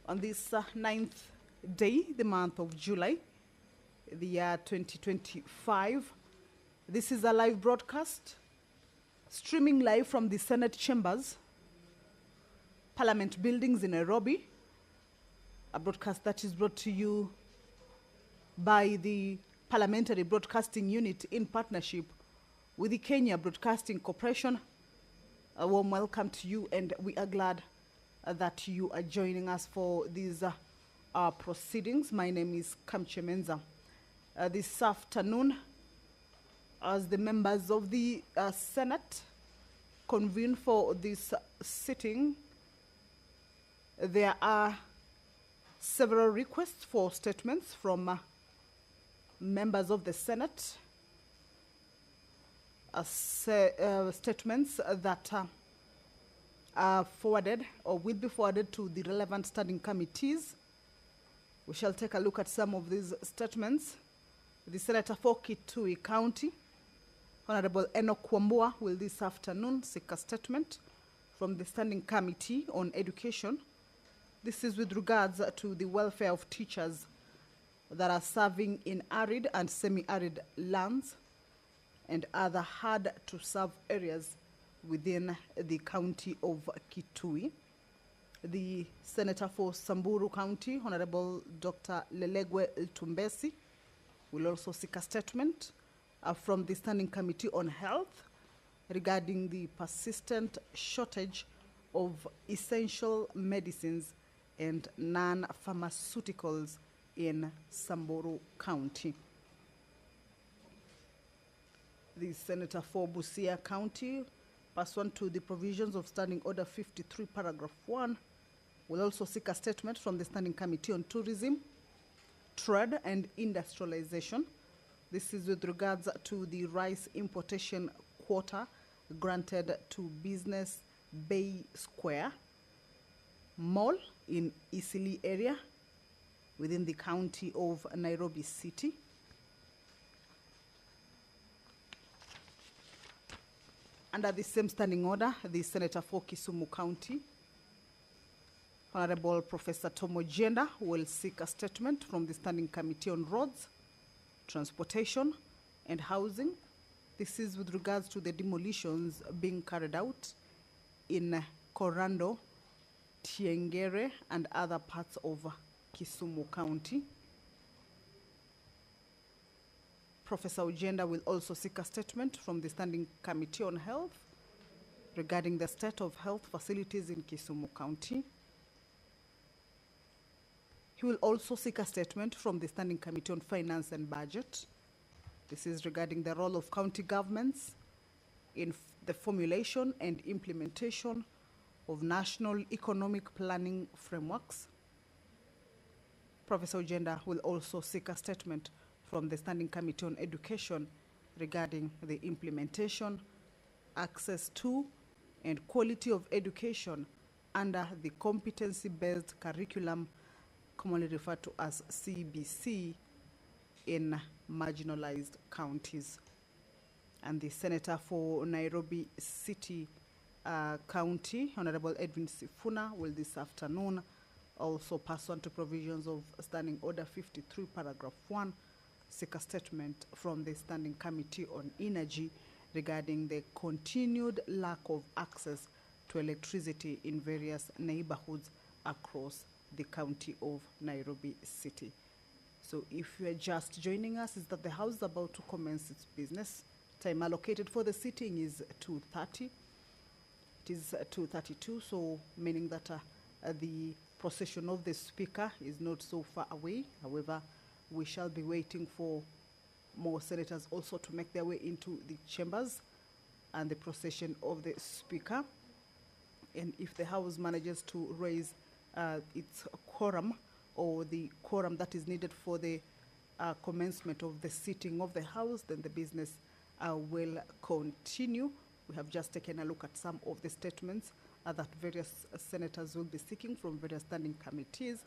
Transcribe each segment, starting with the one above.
on this 9th day, the month of July, the year 2025. This is a live broadcast, streaming live from the Senate chambers, Parliament buildings in Nairobi, a broadcast that is brought to you by the Parliamentary Broadcasting Unit in partnership with the Kenya Broadcasting Corporation. A warm welcome to you, and we are glad that you are joining us for these proceedings. My name is Kamche Menza. This afternoon, as the members of the Senate convene for this sitting, there are several requests for statements from members of the Senate, statements that are forwarded or will be forwarded to the relevant standing committees. We shall take a look at some of these statements. The Senator for Kitui County, Honorable Enoch Wambua, will this afternoon seek a statement from the Standing Committee on Education. This is with regards to the welfare of teachers that are serving in arid and semi-arid lands and other hard-to-serve areas within the county of Kitui. The Senator for Samburu County, Honorable Dr. Lelegwe Tumbesi, will also seek a statement from the Standing Committee on Health regarding the persistent shortage of essential medicines and non-pharmaceuticals in Samburu County. The Senator for Busia County, pursuant to the provisions of Standing Order 53, Paragraph 1, will also seek a statement from the Standing Committee on Tourism, Trade and Industrialization. This is with regards to the rice importation quota granted to Business Bay Square Mall in Eastleigh area within the county of Nairobi City. Under the same standing order, the Senator for Kisumu County, Honorable Professor Tomo Jenda, will seek a statement from the Standing Committee on Roads, Transportation and Housing. This is with regards to the demolitions being carried out in Korando, Tiengere and other parts of Kisumu County. Professor Ojenda will also seek a statement from the Standing Committee on Health regarding the state of health facilities in Kisumu County. He will also seek a statement from the Standing Committee on Finance and Budget. This is regarding the role of county governments in the formulation and implementation of national economic planning frameworks. Professor Ojenda will also seek a statement from the Standing Committee on Education regarding the implementation, access to, and quality of education under the competency-based curriculum, commonly referred to as CBC, in marginalized counties. And the Senator for Nairobi City County, Honorable Edwin Sifuna, will this afternoon also pursuant to provisions of Standing Order 53, Paragraph 1, seek a statement from the Standing Committee on Energy regarding the continued lack of access to electricity in various neighborhoods across the county of Nairobi City. So if you are just joining us, is that the House is about to commence its business. Time allocated for the sitting is 2:30. It is 2:32, so meaning that the procession of the Speaker is not so far away. However, we shall be waiting for more senators also to make their way into the chambers and the procession of the Speaker. And if the House manages to raise its quorum, or the quorum that is needed for the commencement of the sitting of the House, then the business will continue. We have just taken a look at some of the statements that various senators will be seeking from various standing committees.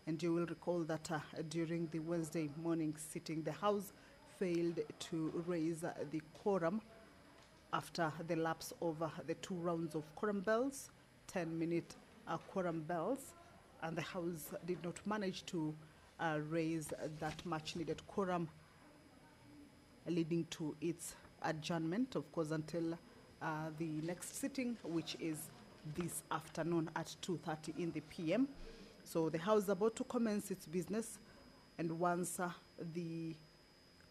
And you will recall that during the Wednesday morning sitting, the House failed to raise the quorum after the lapse of the 2 rounds of quorum bells, 10-minute quorum bells. and the House did not manage to raise that much needed quorum, leading to its adjournment, of course, until the next sitting, which is this afternoon at 2:30 in the PM. So the House is about to commence its business, and once the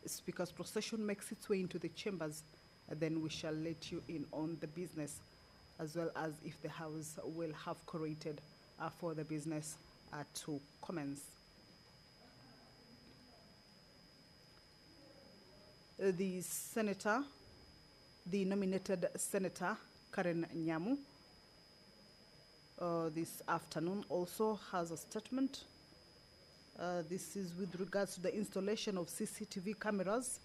Speaker's procession makes its way into the chambers, then we shall let you in on the business, as well as if the House will have curated for the business to commence. The nominated Senator Karen Nyamu, this afternoon also has a statement. This is with regards to the installation of CCTV cameras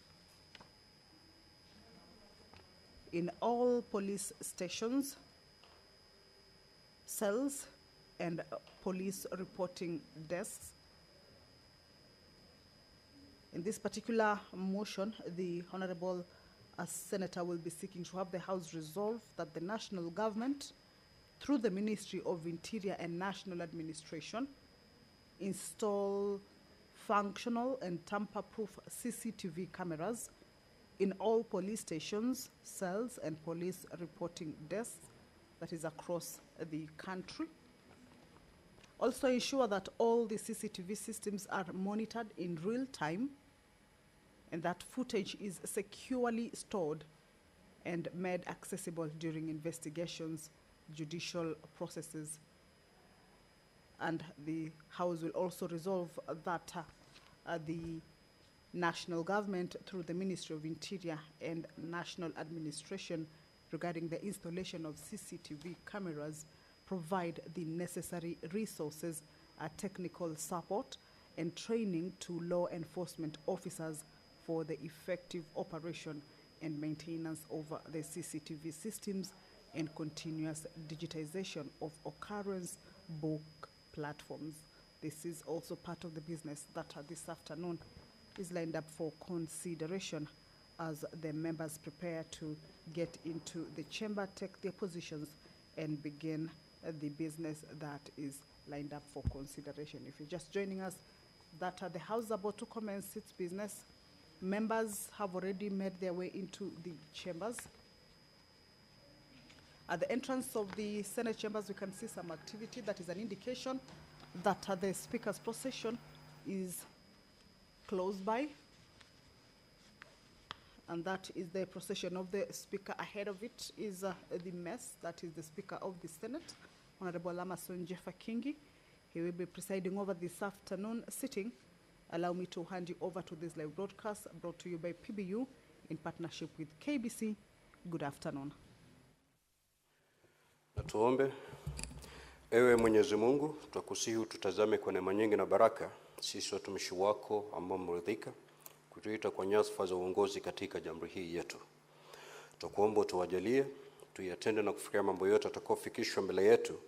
in all police stations, cells, and police reporting desks. In this particular motion, the Honorable Senator will be seeking to have the House resolve that the national government, through the Ministry of Interior and National Administration, install functional and tamper-proof CCTV cameras in all police stations, cells, and police reporting desks, that is across the country. Also ensure that all the CCTV systems are monitored in real time, and that footage is securely stored and made accessible during investigations, judicial processes. And the House will also resolve that the national government, through the Ministry of Interior and National Administration, regarding the installation of CCTV cameras, provide the necessary resources, technical support, and training to law enforcement officers for the effective operation and maintenance of the CCTV systems and continuous digitization of occurrence book platforms. This is also part of the business that this afternoon is lined up for consideration as the members prepare to get into the chamber, take their positions, and begin the business that is lined up for consideration. If you're just joining us, that the House is about to commence its business. Members have already made their way into the chambers. At the entrance of the Senate chambers, we can see some activity. That is an indication that the Speaker's procession is close by. And that is the procession of the Speaker. Ahead of it is the mess, that is the Speaker of the Senate, Honorable Amason Jeffa Kingi. He will be presiding over this afternoon sitting. Allow me to hand you over to this live broadcast brought to you by PBU in partnership with KBC. Good afternoon. Na tuombe. Ewe Mwenyezi Mungu, twakusihi ututazame kwa neema nyingi na baraka, sisi watumishi wako ambao mmeridhika kutuita kwa nyadhifa za uongozi katika jamhuri hii yetu. Tukuomba utuwajalie tuyatende na kufikia mambo yote atakayofikishwa mbele yetu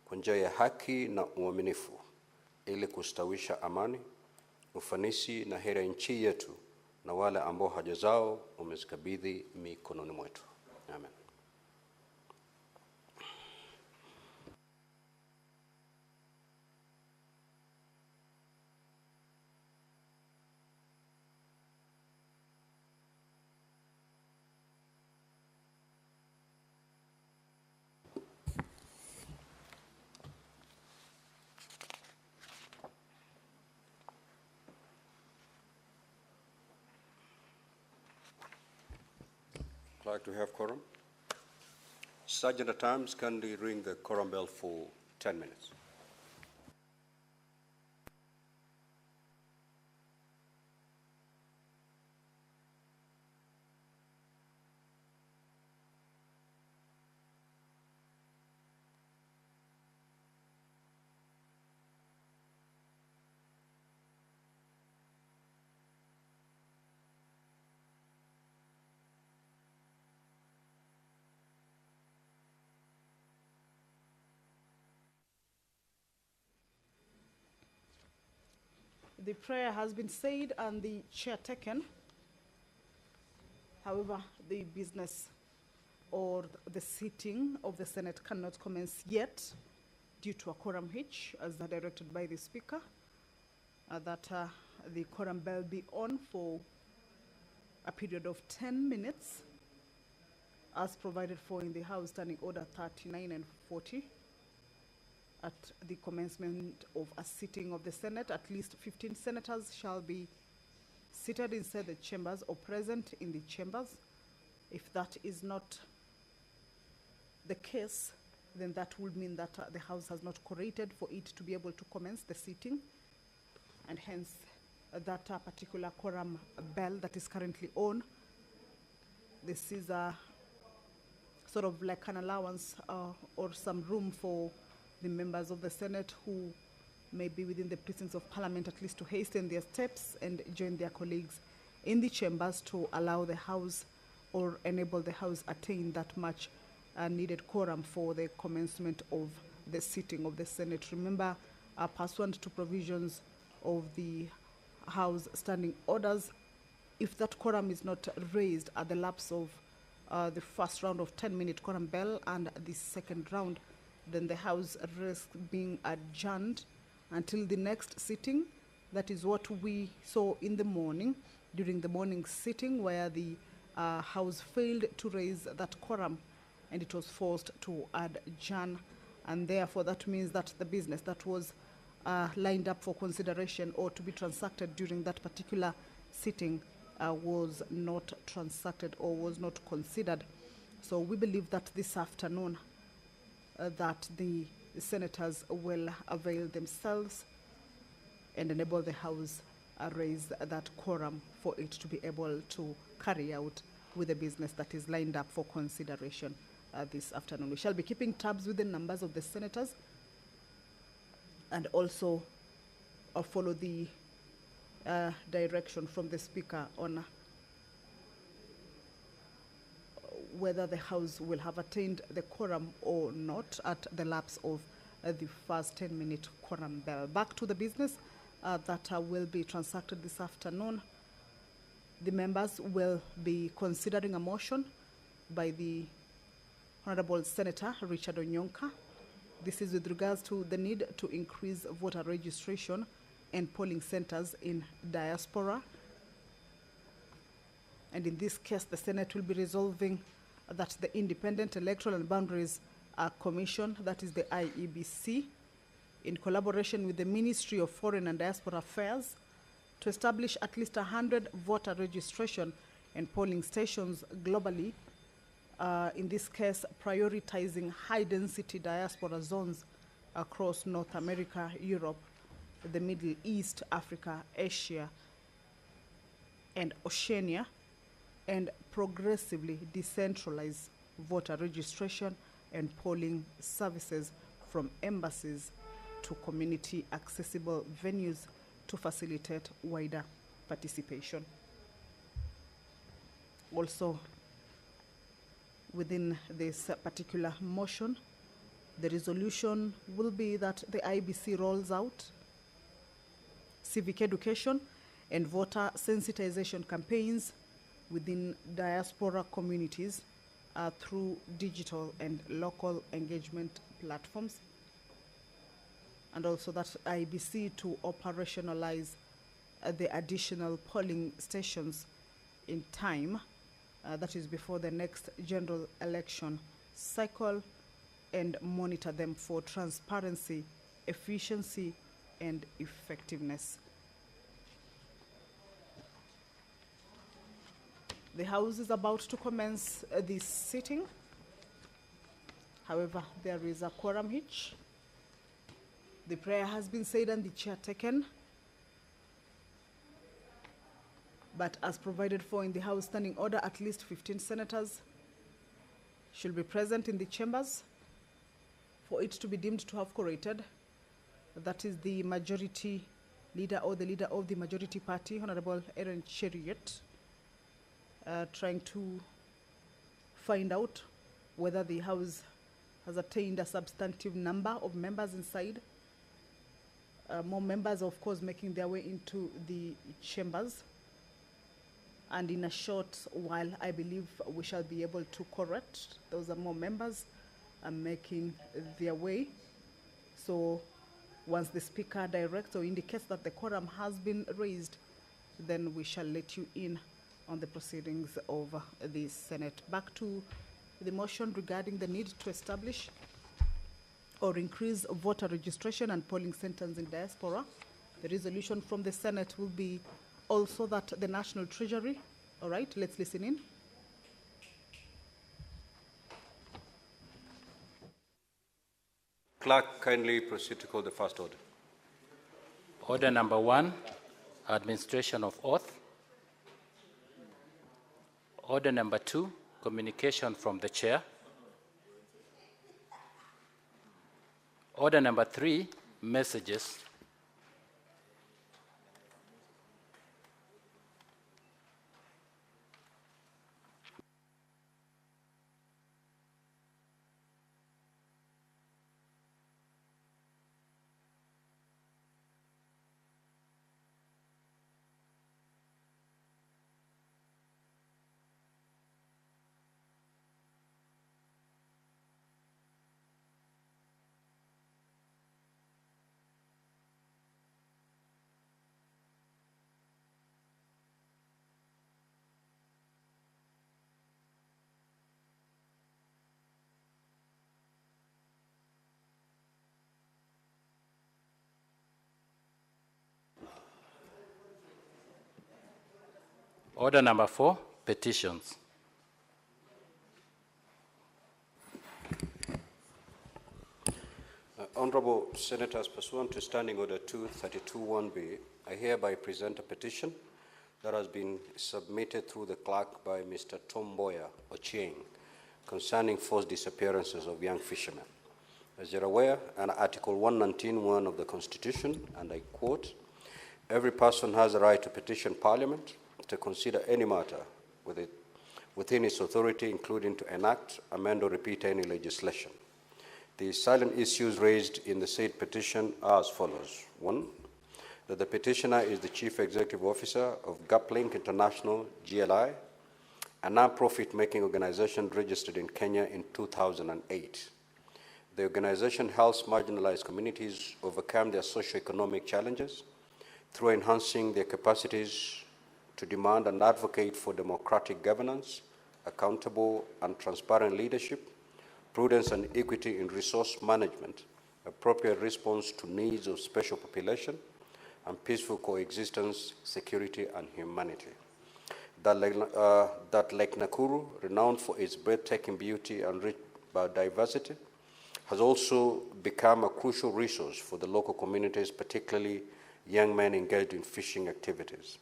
kwa njia ya haki na uaminifu, ili kustawisha amani, ufanisi na heri nchi yetu na wale ambao haja zao umezikabidhi mikononi mwetu. Amen. Like to have quorum. Sergeant at Arms, kindly ring the quorum bell for 10 minutes. The prayer has been said and the chair taken. However, the business or the sitting of the Senate cannot commence yet due to a quorum hitch, as directed by the Speaker, that the quorum bell be on for a period of 10 minutes, as provided for in the House Standing Order 39 and 40. At the commencement of a sitting of the Senate, at least 15 senators shall be seated inside the chambers or present in the chambers. If that is not the case, then that would mean that the House has not quorated for it to be able to commence the sitting, and hence that particular quorum bell that is currently on, this is a sort of like an allowance or some room for the members of the Senate who may be within the precincts of Parliament, at least to hasten their steps and join their colleagues in the chambers to allow the House or enable the House attain that much needed quorum for the commencement of the sitting of the Senate. Remember, pursuant to provisions of the House Standing Orders, if that quorum is not raised at the lapse of the first round of 10-minute quorum bell and the second round, then the House risks being adjourned until the next sitting. That is what we saw in the morning, during the morning sitting, where the House failed to raise that quorum and it was forced to adjourn. And therefore, that means that the business that was lined up for consideration or to be transacted during that particular sitting was not transacted or was not considered. So we believe that this afternoon that the senators will avail themselves and enable the House raise that quorum for it to be able to carry out with the business that is lined up for consideration this afternoon. We shall be keeping tabs with the numbers of the senators and also follow the direction from the Speaker on whether the House will have attained the quorum or not at the lapse of the first 10-minute quorum bell. Back to the business that will be transacted this afternoon. The members will be considering a motion by the Honorable Senator Richard Onyonka. This is with regards to the need to increase voter registration and polling centers in diaspora. And in this case, the Senate will be resolving that the Independent Electoral and Boundaries Commission, that is the IEBC, in collaboration with the Ministry of Foreign and Diaspora Affairs, to establish at least 100 voter registration and polling stations globally, in this case prioritizing high-density diaspora zones across North America, Europe, the Middle East, Africa, Asia, and Oceania, and progressively decentralize voter registration and polling services from embassies to community-accessible venues to facilitate wider participation. Also, within this particular motion, the resolution will be that the IBC rolls out civic education and voter sensitization campaigns within diaspora communities through digital and local engagement platforms, and also that IBC to operationalize the additional polling stations in time, that is before the next general election cycle, and monitor them for transparency, efficiency, and effectiveness. The House is about to commence this sitting. However, there is a quorum hitch. The prayer has been said and the chair taken. But as provided for in the House Standing Order, at least 15 senators should be present in the chambers for it to be deemed to have quorated. That is the majority leader or the leader of the majority party, Honorable Aaron Cheriot, trying to find out whether the House has attained a substantive number of members inside. More members, of course, making their way into the chambers. And in a short while, I believe we shall be able to correct. Those are more members making their way. So once the Speaker directs or indicates that the quorum has been raised, then we shall let you in on the proceedings of the Senate. Back to the motion regarding the need to establish or increase voter registration and polling centers in diaspora. The resolution from the Senate will be also that the National Treasury, all right, let's listen in. Clerk, kindly proceed to call the first order. Order number 1, administration of oath. Order number 2, communication from the chair. Order number 3, messages. Order number 4, petitions. Honorable Senators, pursuant to Standing Order 232(1)B, I hereby present a petition that has been submitted through the clerk by Mr. Tom Boyer Ochieng concerning forced disappearances of young fishermen. As you're aware, under Article 119(1) of the Constitution, and I quote, "Every person has a right to petition Parliament to consider any matter within its authority, including to enact, amend, or repeat any legislation." The salient issues raised in the said petition are as follows. 1, that the petitioner is the Chief Executive Officer of GapLink International, GLI, a non-profit making organization registered in Kenya in 2008. The organization helps marginalized communities overcome their socio-economic challenges through enhancing their capacities to demand and advocate for democratic governance, accountable and transparent leadership, prudence and equity in resource management, appropriate response to needs of special population, and peaceful coexistence, security, and humanity. That Lake Nakuru, renowned for its breathtaking beauty and rich biodiversity, has also become a crucial resource for the local communities, particularly young men engaged in fishing activities.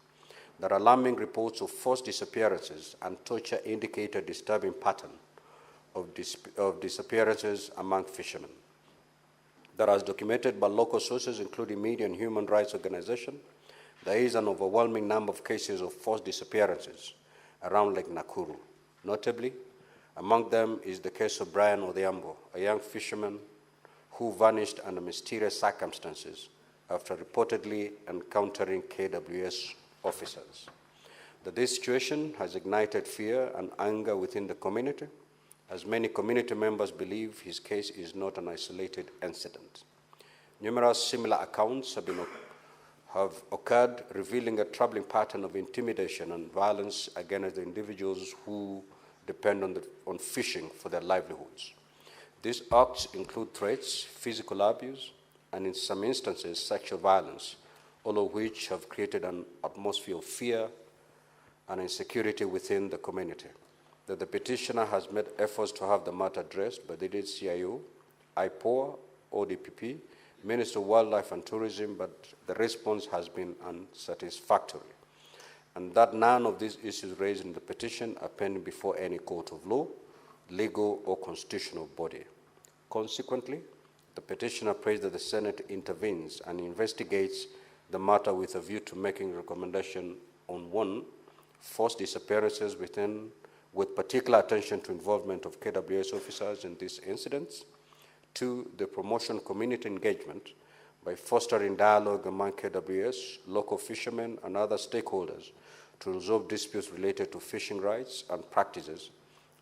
That alarming reports of forced disappearances and torture indicate a disturbing pattern of disappearances among fishermen. That, as documented by local sources, including media and human rights organizations, there is an overwhelming number of cases of forced disappearances around Lake Nakuru. Notably, among them is the case of Brian Odhiambo, a young fisherman who vanished under mysterious circumstances after reportedly encountering KWS officers. That this situation has ignited fear and anger within the community, as many community members believe his case is not an isolated incident. Numerous similar accounts have occurred, revealing a troubling pattern of intimidation and violence against the individuals who depend on fishing for their livelihoods. These acts include threats, physical abuse, and in some instances, sexual violence, all of which have created an atmosphere of fear and insecurity within the community. That the petitioner has made efforts to have the matter addressed by the CIO, IPOA, ODPP, Minister of Wildlife and Tourism, but the response has been unsatisfactory. And that none of these issues raised in the petition are pending before any court of law, legal, or constitutional body. Consequently, the petitioner prays that the Senate intervenes and investigates the matter with a view to making a recommendation on 1, forced disappearances with particular attention to involvement of KWS officers in these incidents. 2, the promotion of community engagement by fostering dialogue among KWS, local fishermen, and other stakeholders to resolve disputes related to fishing rights and practices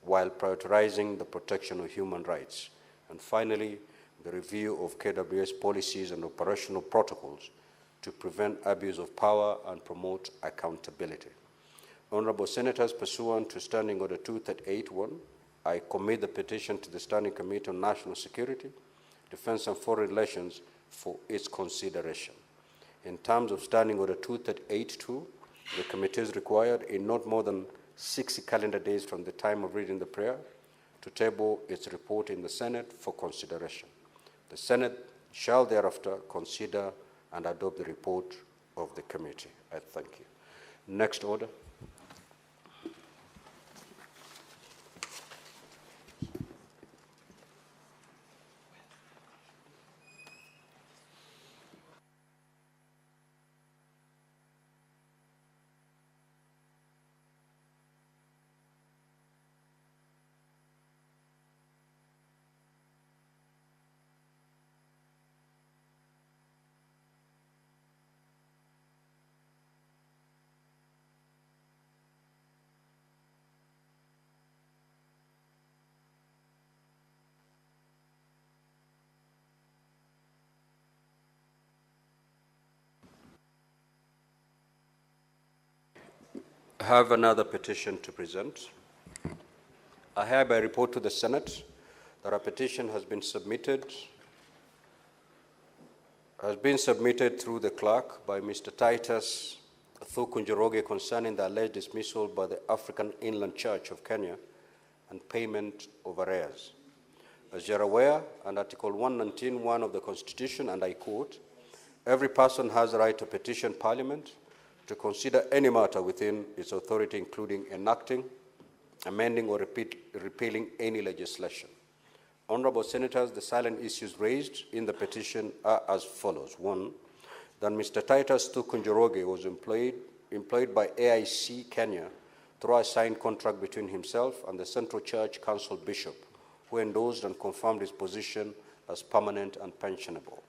while prioritizing the protection of human rights. And finally, the review of KWS policies and operational protocols to prevent abuse of power and promote accountability. Honorable Senators, pursuant to Standing Order 2381, I commit the petition to the Standing Committee on National Security, Defense and Foreign Relations for its consideration. In terms of Standing Order 2382, the committee is required in not more than 60 calendar days from the time of reading the prayer to table its report in the Senate for consideration. The Senate shall thereafter consider and adopt the report of the committee. I thank you. Next order. I have another petition to present. I hereby report to the Senate that a petition has been submitted through the clerk by Mr. Titus Thukunjoroge concerning the alleged dismissal by the African Inland Church of Kenya and payment of arrears. As you are aware, under Article 119(1) of the Constitution, and I quote, every person has the right to petition Parliament to consider any matter within its authority, including enacting, amending, or repealing any legislation. Honorable Senators, the silent issues raised in the petition are as follows. One, that Mr. Titus Thukunjoroge was employed by AIC Kenya through a signed contract between himself and the Central Church Council Bishop, who endorsed and confirmed his position as permanent and pensionable.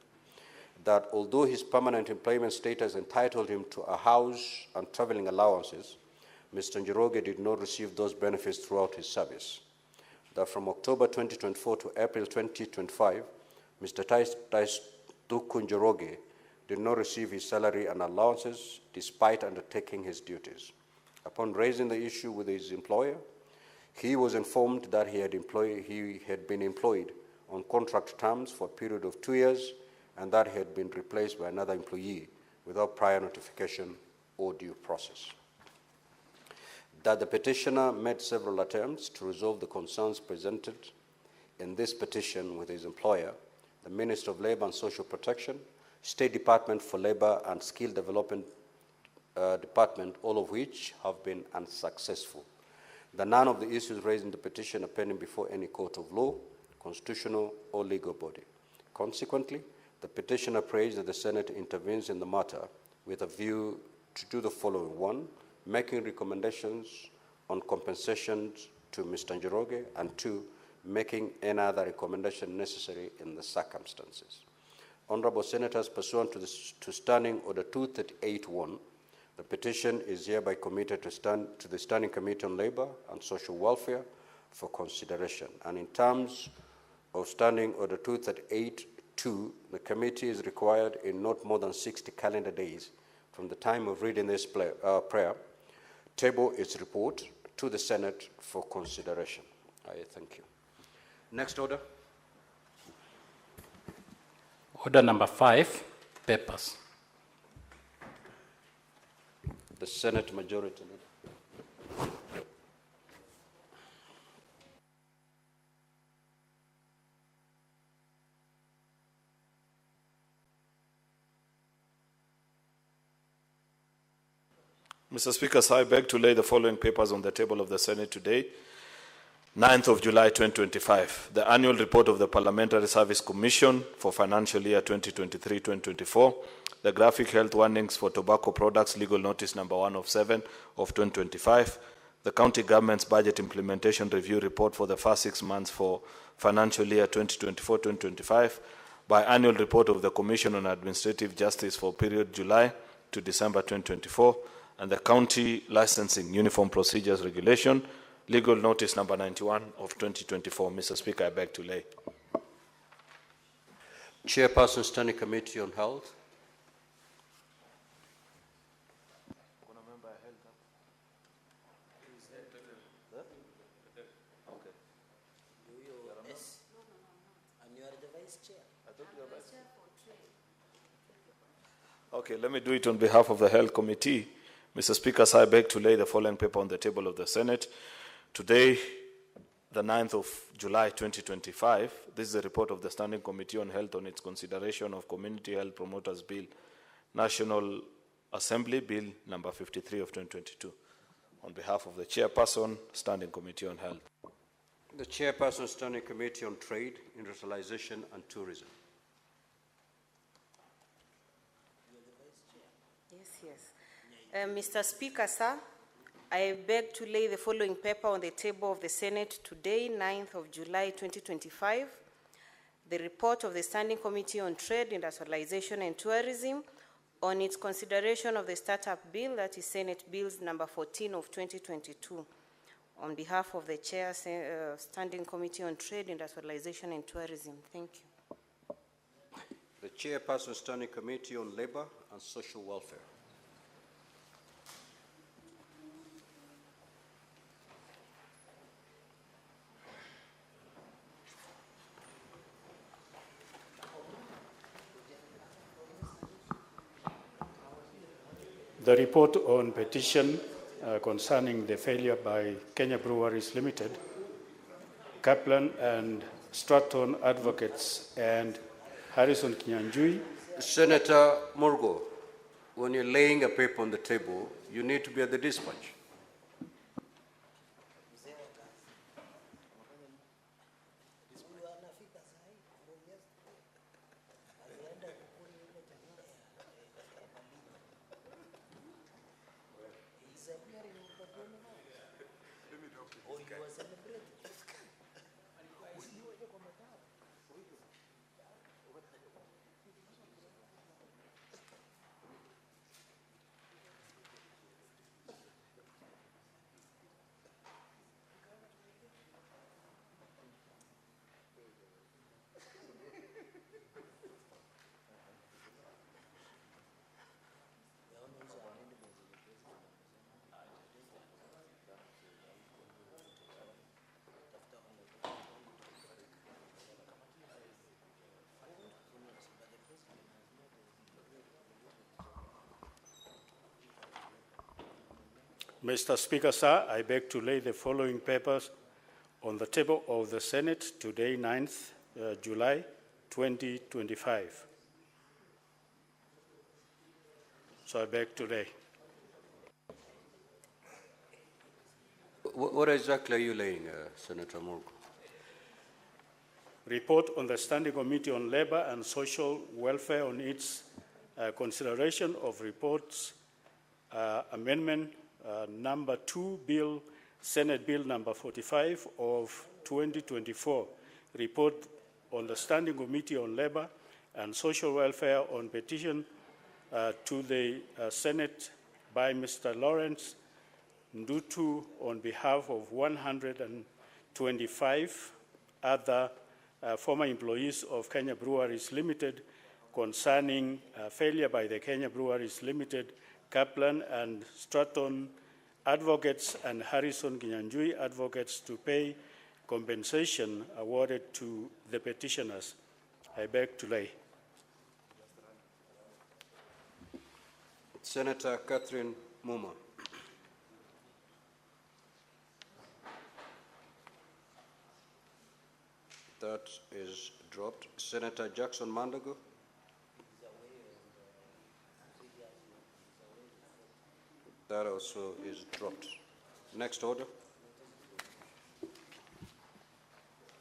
That although his permanent employment status entitled him to a house and traveling allowances, Mr. Njoroge did not receive those benefits throughout his service. That from October 2024 to April 2025, Mr. Titus Thukunjoroge did not receive his salary and allowances despite undertaking his duties. Upon raising the issue with his employer, he was informed that he had been employed on contract terms for a period of 2 years and that he had been replaced by another employee without prior notification or due process. That the petitioner made several attempts to resolve the concerns presented in this petition with his employer, the Minister of Labor and Social Protection, State Department for Labor and Skill Development Department, all of which have been unsuccessful. That none of the issues raised in the petition are pending before any court of law, constitutional, or legal body. Consequently, the petitioner prays that the Senate intervenes in the matter with a view to do the following. One, making recommendations on compensation to Mr. Njoroge, and two, making any other recommendation necessary in the circumstances. Honorable Senators, pursuant to Standing Order 2381, the petition is hereby committed to the Standing Committee on Labor and Social Welfare for consideration. And in terms of Standing Order 2382, the committee is required in not more than 60 calendar days from the time of reading this prayer, table its report to the Senate for consideration. I thank you. Next order. Order number 5, papers. The Senate Majority Leader. Mr. Speaker, sir, I beg to lay the following papers on the table of the Senate today. 9th of July 2025, the annual report of the Parliamentary Service Commission for financial year 2023-2024, the graphic health warnings for tobacco products, legal notice number 1 of 7 of 2025, the county government's budget implementation review report for the first 6 months for financial year 2024-2025, biannual report of the Commission on Administrative Justice for period July to December 2024, and the County Licensing Uniform Procedures Regulation, legal notice number 91 of 2024. Mr. Speaker, I beg to lay. Chairperson, Standing Committee on Health. Okay, let me do it on behalf of the Health Committee. Mr. Speaker, I beg to lay the following paper on the table of the Senate. Today, the 9th of July 2025, this is a report of the Standing Committee on Health on its consideration of Community Health Promoters Bill, National Assembly Bill number 53 of 2022. On behalf of the Chairperson, Standing Committee on Health. The Chairperson, Standing Committee on Trade, Industrialization and Tourism. Mr. Speaker, sir, I beg to lay the following paper on the table of the Senate today, 9th of July 2025. The report of the Standing Committee on Trade, Industrialization and Tourism on its consideration of the Startup Bill, that is Senate Bills number 14 of 2022. On behalf of the Chair, Standing Committee on Trade, Industrialization and Tourism. Thank you. The Chairperson, Standing Committee on Labor and Social Welfare. The report on petition concerning the failure by Kenya Breweries Limited, Kaplan and Stratton Advocates and Harrison Kinyanjui. Senator Murgo, when you're laying a paper on the table, you need to be at the dispatch. Mr. Speaker, sir, I beg to lay the following papers on the table of the Senate today, 9th July 2025. So I beg to lay. What exactly are you laying, Senator Murgo? Report on the Standing Committee on Labor and Social Welfare on its consideration of reports amendment number 2 bill, Senate Bill number 45 of 2024, report on the Standing Committee on Labor and Social Welfare on petition to the Senate by Mr. Lawrence Ndutu on behalf of 125 other former employees of Kenya Breweries Limited concerning failure by the Kenya Breweries Limited, Kaplan and Stratton Advocates and Harrison Kinyanjui Advocates to pay compensation awarded to the petitioners. I beg to lay. Senator Catherine Muma. That is dropped. Senator Jackson Mandago. That also is dropped. Next order.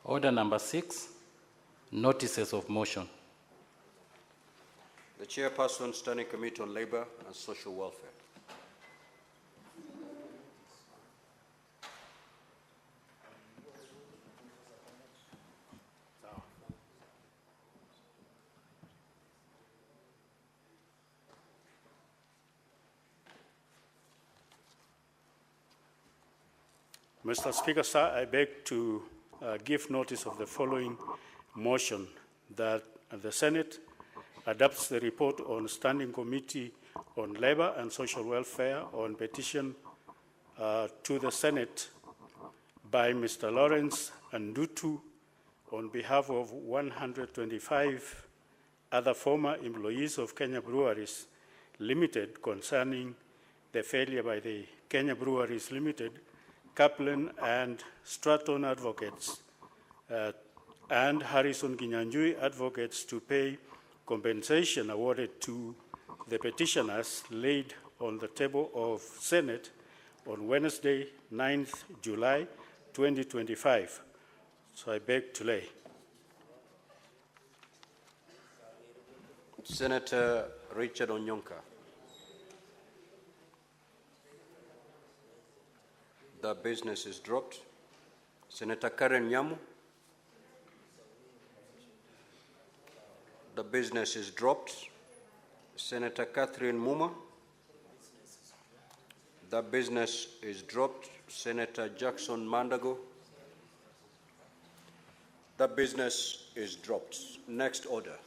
Order number 6, notices of motion. The Chairperson, Standing Committee on Labor and Social Welfare. Mr. Speaker, sir, I beg to give notice of the following motion that and the Senate adopts the report on Standing Committee on Labor and Social Welfare on petition to the Senate by Mr. Lawrence Ndutu on behalf of 125 other former employees of Kenya Breweries Limited concerning the failure by the Kenya Breweries Limited, Kaplan and Stratton Advocates and Harrison Kinyanjui Advocates to pay compensation awarded to the petitioners laid on the table of Senate on Wednesday, 9th July 2025. So I beg to lay. Senator Richard Onyonka. The business is dropped. Senator Karen Nyamu. The business is dropped. Senator Catherine Muma. The business is dropped. Senator Jackson Mandago. The business is dropped. Next order.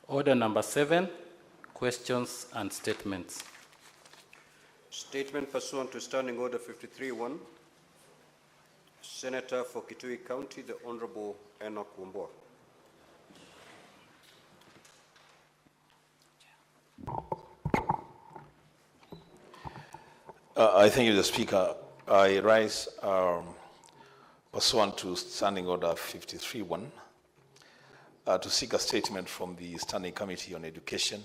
Order number 7, questions and statements. Statement pursuant to Standing Order 53-1. Senator for Kitui County, the Honorable Enoch Wumboa. I thank you, the Speaker. I rise pursuant to Standing Order 53-1 to seek a statement from the Standing Committee on Education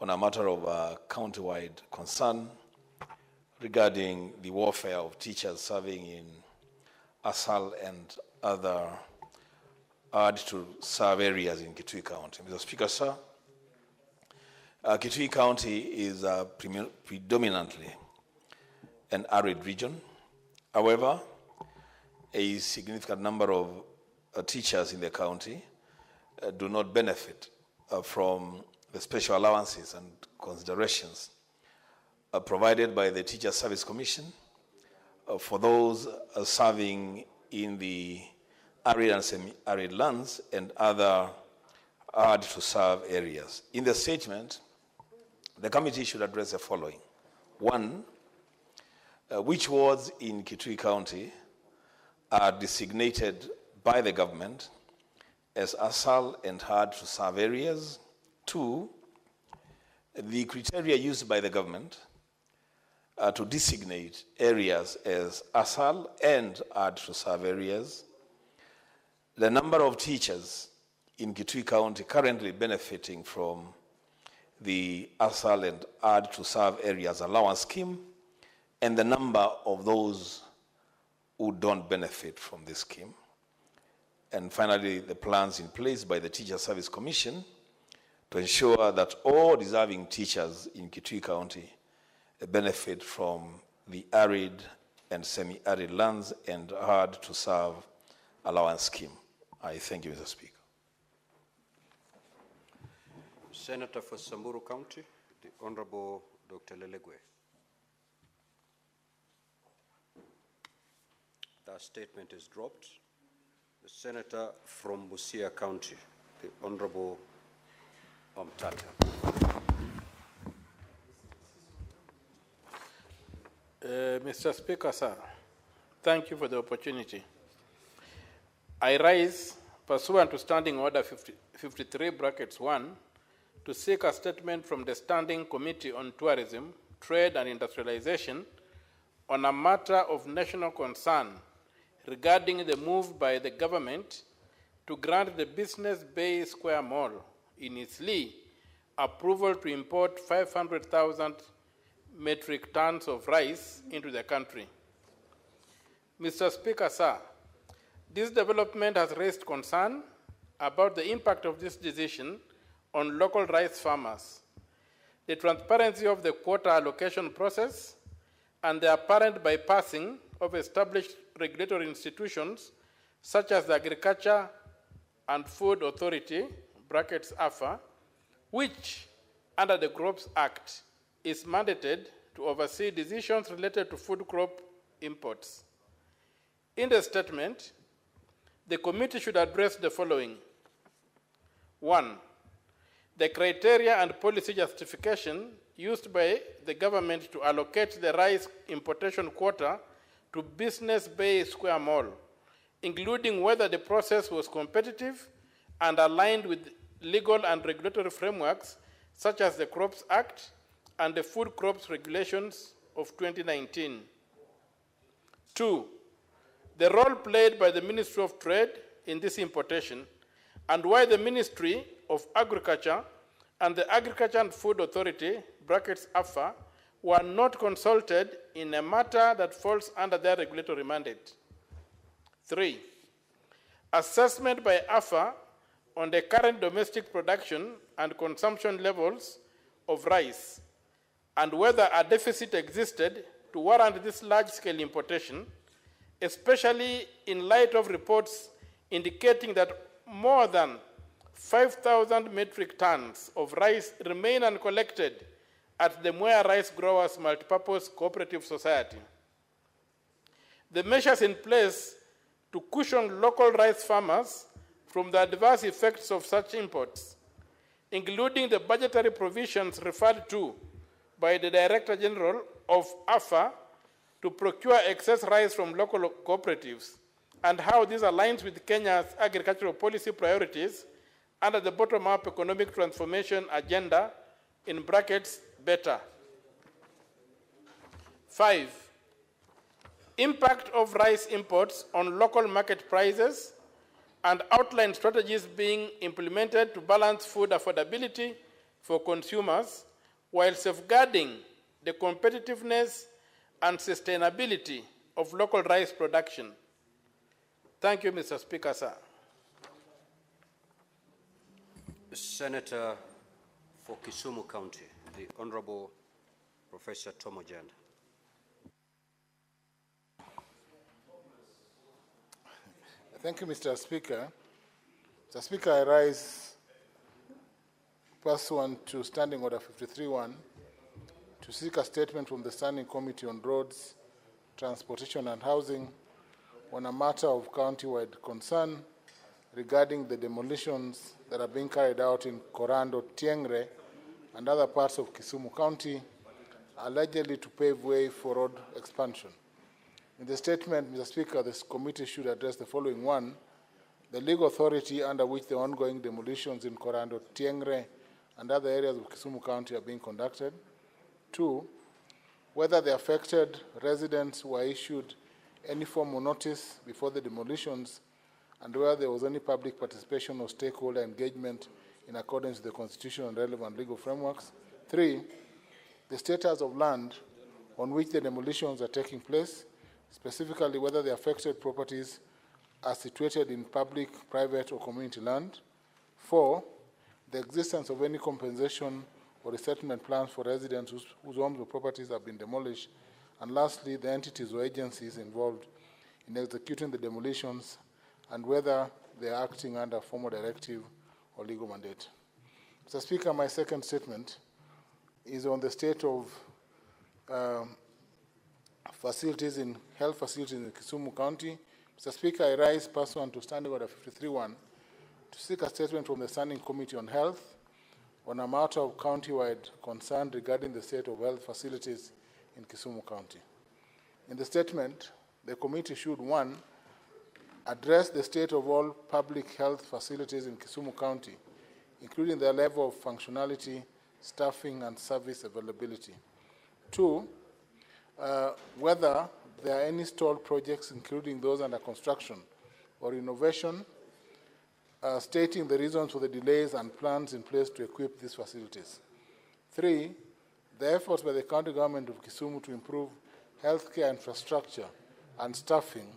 on a matter of county-wide concern regarding the welfare of teachers serving in ASAL and other hard-to-serve areas in Kitui County. Mr. Speaker, sir, Kitui County is predominantly an arid region. However, a significant number of teachers in the county do not benefit from the special allowances and considerations provided by the Teacher Service Commission for those serving in the arid and semi-arid lands and other hard-to-serve areas. In the statement, the committee should address the following. 1, which wards in Kitui County are designated by the government as ASAL and hard-to-serve areas? 2, the criteria used by the government to designate areas as ASAL and hard-to-serve areas, the number of teachers in Kitui County currently benefiting from the ASAL and hard-to-serve areas allowance scheme, and the number of those who don't benefit from this scheme. And finally, the plans in place by the Teacher Service Commission to ensure that all deserving teachers in Kitui County benefit from the arid and semi-arid lands and hard-to-serve allowance scheme. I thank you, Mr. Speaker. Senator for Samburu County, the Honorable Dr. Lelegwe. That statement is dropped. The Senator from Busia County, the Honorable Omtata. Mr. Speaker, sir, thank you for the opportunity. I rise pursuant to Standing Order 53(1) to seek a statement from the Standing Committee on Tourism, Trade and Industrialization on a matter of national concern regarding the move by the government to grant the Business Bay Square Mall in Eastleigh approval to import 500,000 metric tons of rice into the country. Mr. Speaker, sir, this development has raised concern about the impact of this decision on local rice farmers, the transparency of the quota allocation process, and the apparent bypassing of established regulatory institutions such as the Agriculture and Food Authority, brackets AFA, which, under the Crops Act, is mandated to oversee decisions related to food crop imports. In the statement, the committee should address the following. 1. The criteria and policy justification used by the government to allocate the rice importation quota to Business Bay Square Mall, including whether the process was competitive and aligned with legal and regulatory frameworks such as the Crops Act and the Food Crops Regulations of 2019. 2. The role played by the Ministry of Trade in this importation and why the Ministry of Agriculture and the Agriculture and Food Authority, brackets AFA, were not consulted in a matter that falls under their regulatory mandate. 3. Assessment by AFA on the current domestic production and consumption levels of rice and whether a deficit existed to warrant this large-scale importation, especially in light of reports indicating that more than 5,000 metric tons of rice remain uncollected at the Mwea Rice Growers Multipurpose Cooperative Society. The measures in place to cushion local rice farmers from the adverse effects of such imports, including the budgetary provisions referred to by the Director General of AFA to procure excess rice from local cooperatives, and how this aligns with Kenya's agricultural policy priorities under the bottom-up economic transformation agenda, in brackets, better. 5. Impact of rice imports on local market prices and outline strategies being implemented to balance food affordability for consumers while safeguarding the competitiveness and sustainability of local rice production. Thank you, Mr. Speaker, sir. Senator for Kisumu County, the Honorable Professor Tom Ojanda. Thank you, Mr. Speaker. Mr. Speaker, I rise pursuant to Standing Order 53-1 to seek a statement from the Standing Committee on Roads, Transportation and Housing on a matter of county-wide concern regarding the demolitions that are being carried out in Korando, Tiengre, and other parts of Kisumu County, allegedly to pave way for road expansion. In the statement, Mr. Speaker, this committee should address the following. 1, the legal authority under which the ongoing demolitions in Korando, Tiengre, and other areas of Kisumu County are being conducted. 2, whether the affected residents were issued any form of notice before the demolitions and whether there was any public participation or stakeholder engagement in accordance with the Constitution and relevant legal frameworks. 3, the status of land on which the demolitions are taking place, specifically whether the affected properties are situated in public, private, or community land. 4, the existence of any compensation or resettlement plans for residents whose homes or properties have been demolished. And lastly, the entities or agencies involved in executing the demolitions and whether they are acting under formal directive or legal mandate. Mr. Speaker, my second statement is on the state of facilities in health facilities in Kisumu County. Mr. Speaker, I rise pursuant to Standing Order 53-1 to seek a statement from the Standing Committee on Health on a matter of county-wide concern regarding the state of health facilities in Kisumu County. In the statement, the committee should, 1, address the state of all public health facilities in Kisumu County, including their level of functionality, staffing, and service availability. 2, whether there are any stalled projects, including those under construction or renovation, stating the reasons for the delays and plans in place to equip these facilities. 3, the efforts by the county government of Kisumu to improve healthcare infrastructure and staffing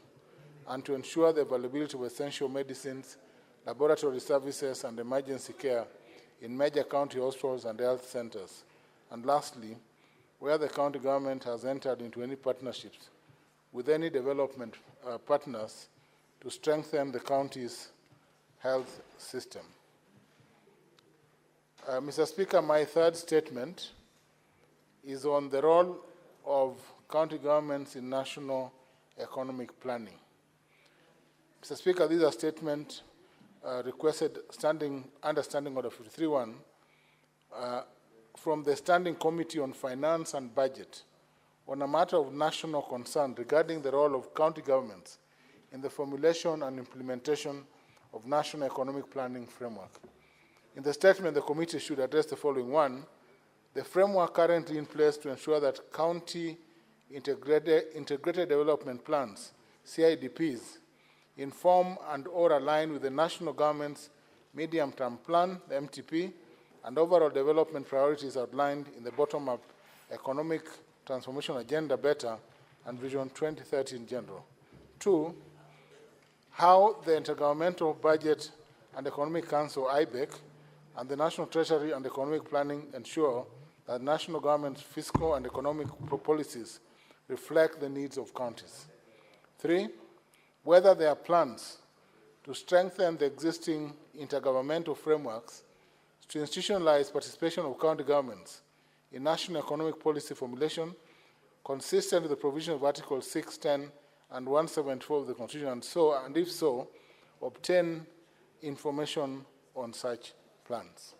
and to ensure the availability of essential medicines, laboratory services, and emergency care in major county hospitals and health centers. And lastly, where the county government has entered into any partnerships with any development partners to strengthen the county's health system. Mr. Speaker, my third statement is on the role of county governments in national economic planning. Mr. Speaker, these are statements requested under Standing Order 53.1 from the Standing Committee on Finance and Budget on a matter of national concern regarding the role of county governments in the formulation and implementation of national economic planning framework. In the statement, the committee should address the following. 1, the framework currently in place to ensure that county integrated development plans, CIDPs, inform and/or align with the national government's medium-term plan, the MTP, and overall development priorities outlined in the bottom-up economic transformation agenda, BETTER, and Vision 2030 in general. 2, how the Intergovernmental Budget and Economic Council, IBEC, and the National Treasury and Economic Planning ensure that national government's fiscal and economic policies reflect the needs of counties. 3, whether there are plans to strengthen the existing intergovernmental frameworks to institutionalize participation of county governments in national economic policy formulation consistent with the provision of Articles 6, 10, and 174 of the Constitution, and if so, obtain information on such plans.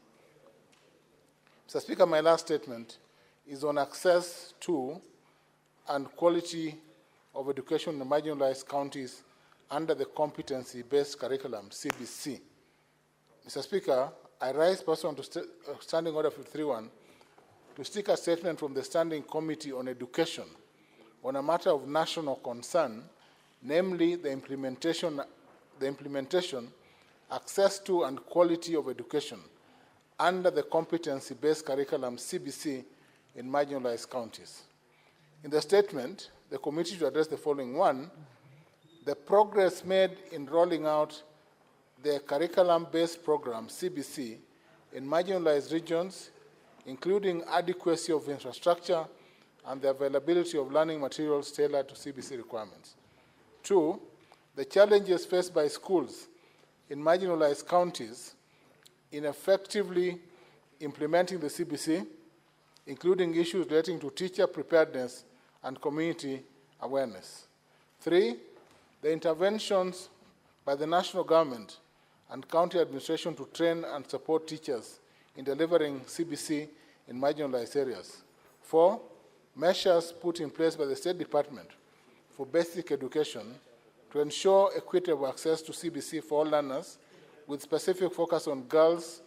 Mr. Speaker, my last statement is on access to and quality of education in the marginalized counties under the competency-based curriculum, CBC. Mr. Speaker, I rise pursuant to Standing Order 53.1 to seek a statement from the Standing Committee on Education on a matter of national concern, namely the implementation, access to, and quality of education under the competency-based curriculum, CBC, in marginalized counties. In the statement, the committee should address the following. 1, the progress made in rolling out the curriculum-based program, CBC, in marginalized regions, including adequacy of infrastructure and the availability of learning materials tailored to CBC requirements. 2, the challenges faced by schools in marginalized counties in effectively implementing the CBC, including issues relating to teacher preparedness and community awareness. 3, the interventions by the national government and county administration to train and support teachers in delivering CBC in marginalized areas. 4, measures put in place by the State Department for basic education to ensure equitable access to CBC for all learners, with specific focus on girls,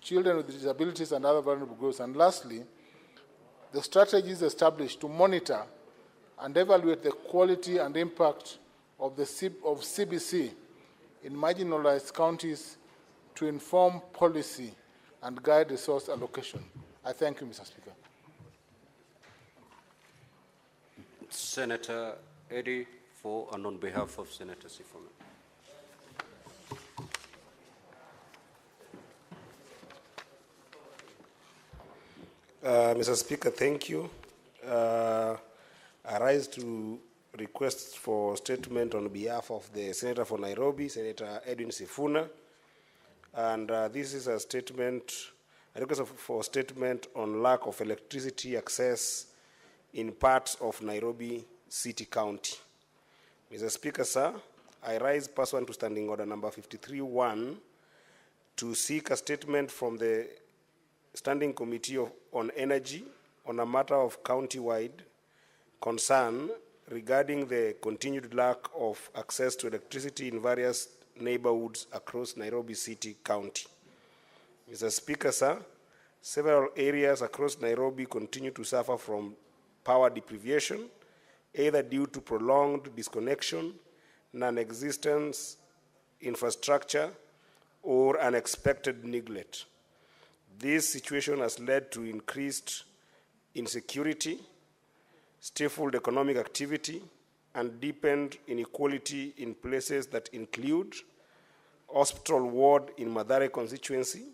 children with disabilities, and other vulnerable groups. And lastly, the strategies established to monitor and evaluate the quality and impact of CBC in marginalized counties to inform policy and guide resource allocation. I thank you, Mr. Speaker. Senator Eddy for and on behalf of Senator Sifuna. Mr. Speaker, thank you. I rise to request for statement on behalf of the Senator for Nairobi, Senator Edwin Sifuna. And this is a request for statement on lack of electricity access in parts of Nairobi City County. Mr. Speaker, sir, I rise pursuant to Standing Order number 53.1 to seek a statement from the Standing Committee on Energy on a matter of county-wide concern regarding the continued lack of access to electricity in various neighborhoods across Nairobi City County. Mr. Speaker, sir, several areas across Nairobi continue to suffer from power deprivation, either due to prolonged disconnection, non-existence infrastructure, or unexpected neglect. This situation has led to increased insecurity, stifled economic activity, and deepened inequality in places that include Hospital Ward in Mathare constituency,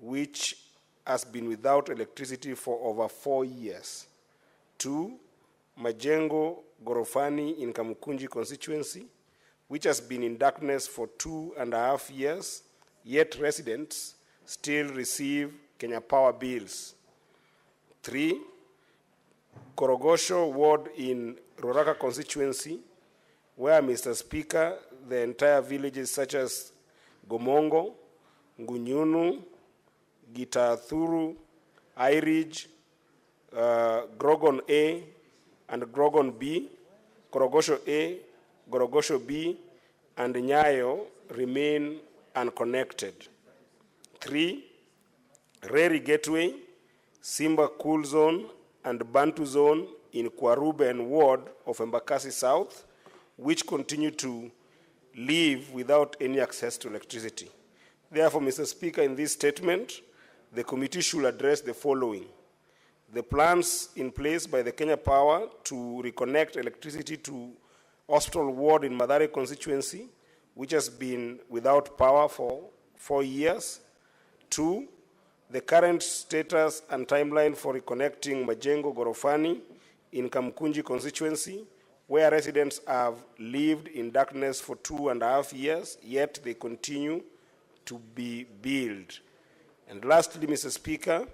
which has been without electricity for over 4 years. 2, Majengo Gorofani in Kamukunji constituency, which has been in darkness for 2.5 years, yet residents still receive Kenya Power bills. 3, Korogosho Ward in Roraka constituency, where, Mr. Speaker, the entire villages such as Gomongo, Ngunyunu, Gitathuru, Iridge, Grogon A, and Grogon B, Gorogosho A, Gorogosho B, and Nyayo remain unconnected. 3. Reri Gateway, Simba Cool Zone, and Bantu Zone in Kwaruben Ward of Embakasi South, which continue to live without any access to electricity. Therefore, Mr. Speaker, in this statement, the committee should address the following. The plans in place by the Kenya Power to reconnect electricity to Hospital Ward in Mathare constituency, which has been without power for 4 years. 2, the current status and timeline for reconnecting Majengo Gorofani in Kamkunji constituency, where residents have lived in darkness for 2.5 years, yet they continue to be billed. And lastly, Mr. Speaker,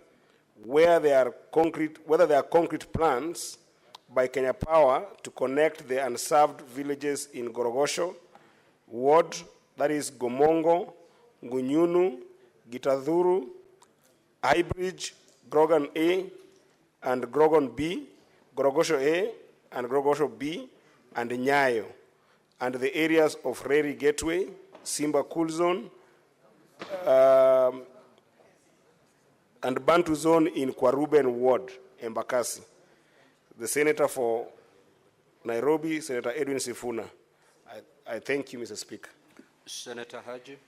whether there are concrete plans by Kenya Power to connect the unserved villages in Gorogosho Ward, that is Gomongo, Ngunyunu, Gitadhuru, Highbridge, Grogan A, and Grogan B, Gorogosho A, and Gorogosho B, and Nyayo, and the areas of Reri Gateway, Simba Cool Zone, and Bantu Zone in Kwaruben Ward, Embakasi. The Senator for Nairobi, Senator Edwin Sifuna. I thank you, Mr. Speaker. Senator Haji.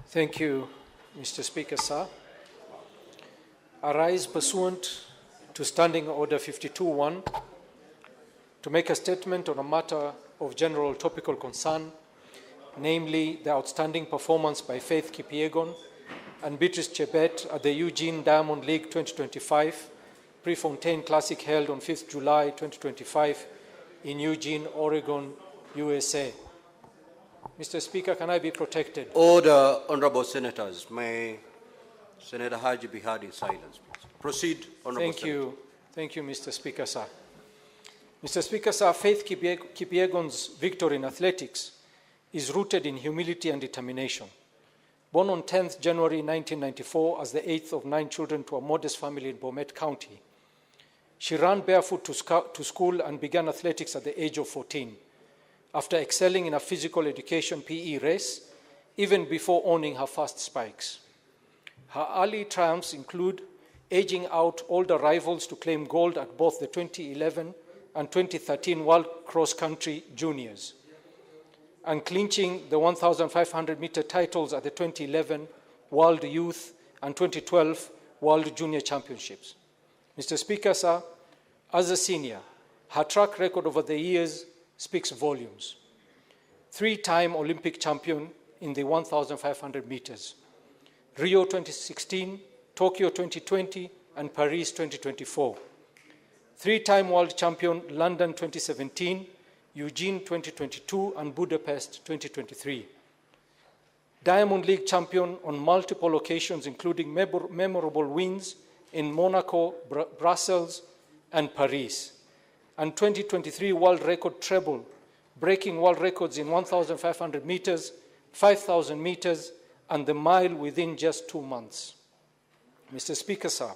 Thank you, Mr. Speaker, sir. I rise pursuant to Standing Order 52.1 to make a statement on a matter of general topical concern, namely the outstanding performance by Faith Kipyegon and Beatrice Chebet at the Eugene Diamond League 2025 Prefontaine Classic held on 5th July 2025 in Eugene, Oregon, USA. Mr. Speaker, can I be protected? Order, honorable senators. May Senator Haji be heard in silence, please. Proceed, honorable senator. Thank you, Mr. Speaker, sir. Mr. Speaker, sir, Faith Kipyegon's victory in athletics is rooted in humility and determination. Born on 10th January 1994 as the 8th of 9 children to a modest family in Bomet County, she ran barefoot to school and began athletics at the age of 14, after excelling in a physical education PE race, even before owning her first spikes. Her early triumphs include edging out older rivals to claim gold at both the 2011 and 2013 World Cross Country Juniors, and clinching the 1,500-meter titles at the 2011 World Youth and 2012 World Junior Championships. Mr. Speaker, sir, as a senior, her track record over the years speaks volumes. 3-time Olympic champion in the 1,500 meters, Rio 2016, Tokyo 2020, and Paris 2024. 3-time world champion, London 2017, Eugene 2022, and Budapest 2023. Diamond League champion on multiple occasions, including memorable wins in Monaco, Brussels, and Paris. And 2023 world record treble, breaking world records in 1,500 meters, 5,000 meters, and the mile within just 2 months. Mr. Speaker, sir,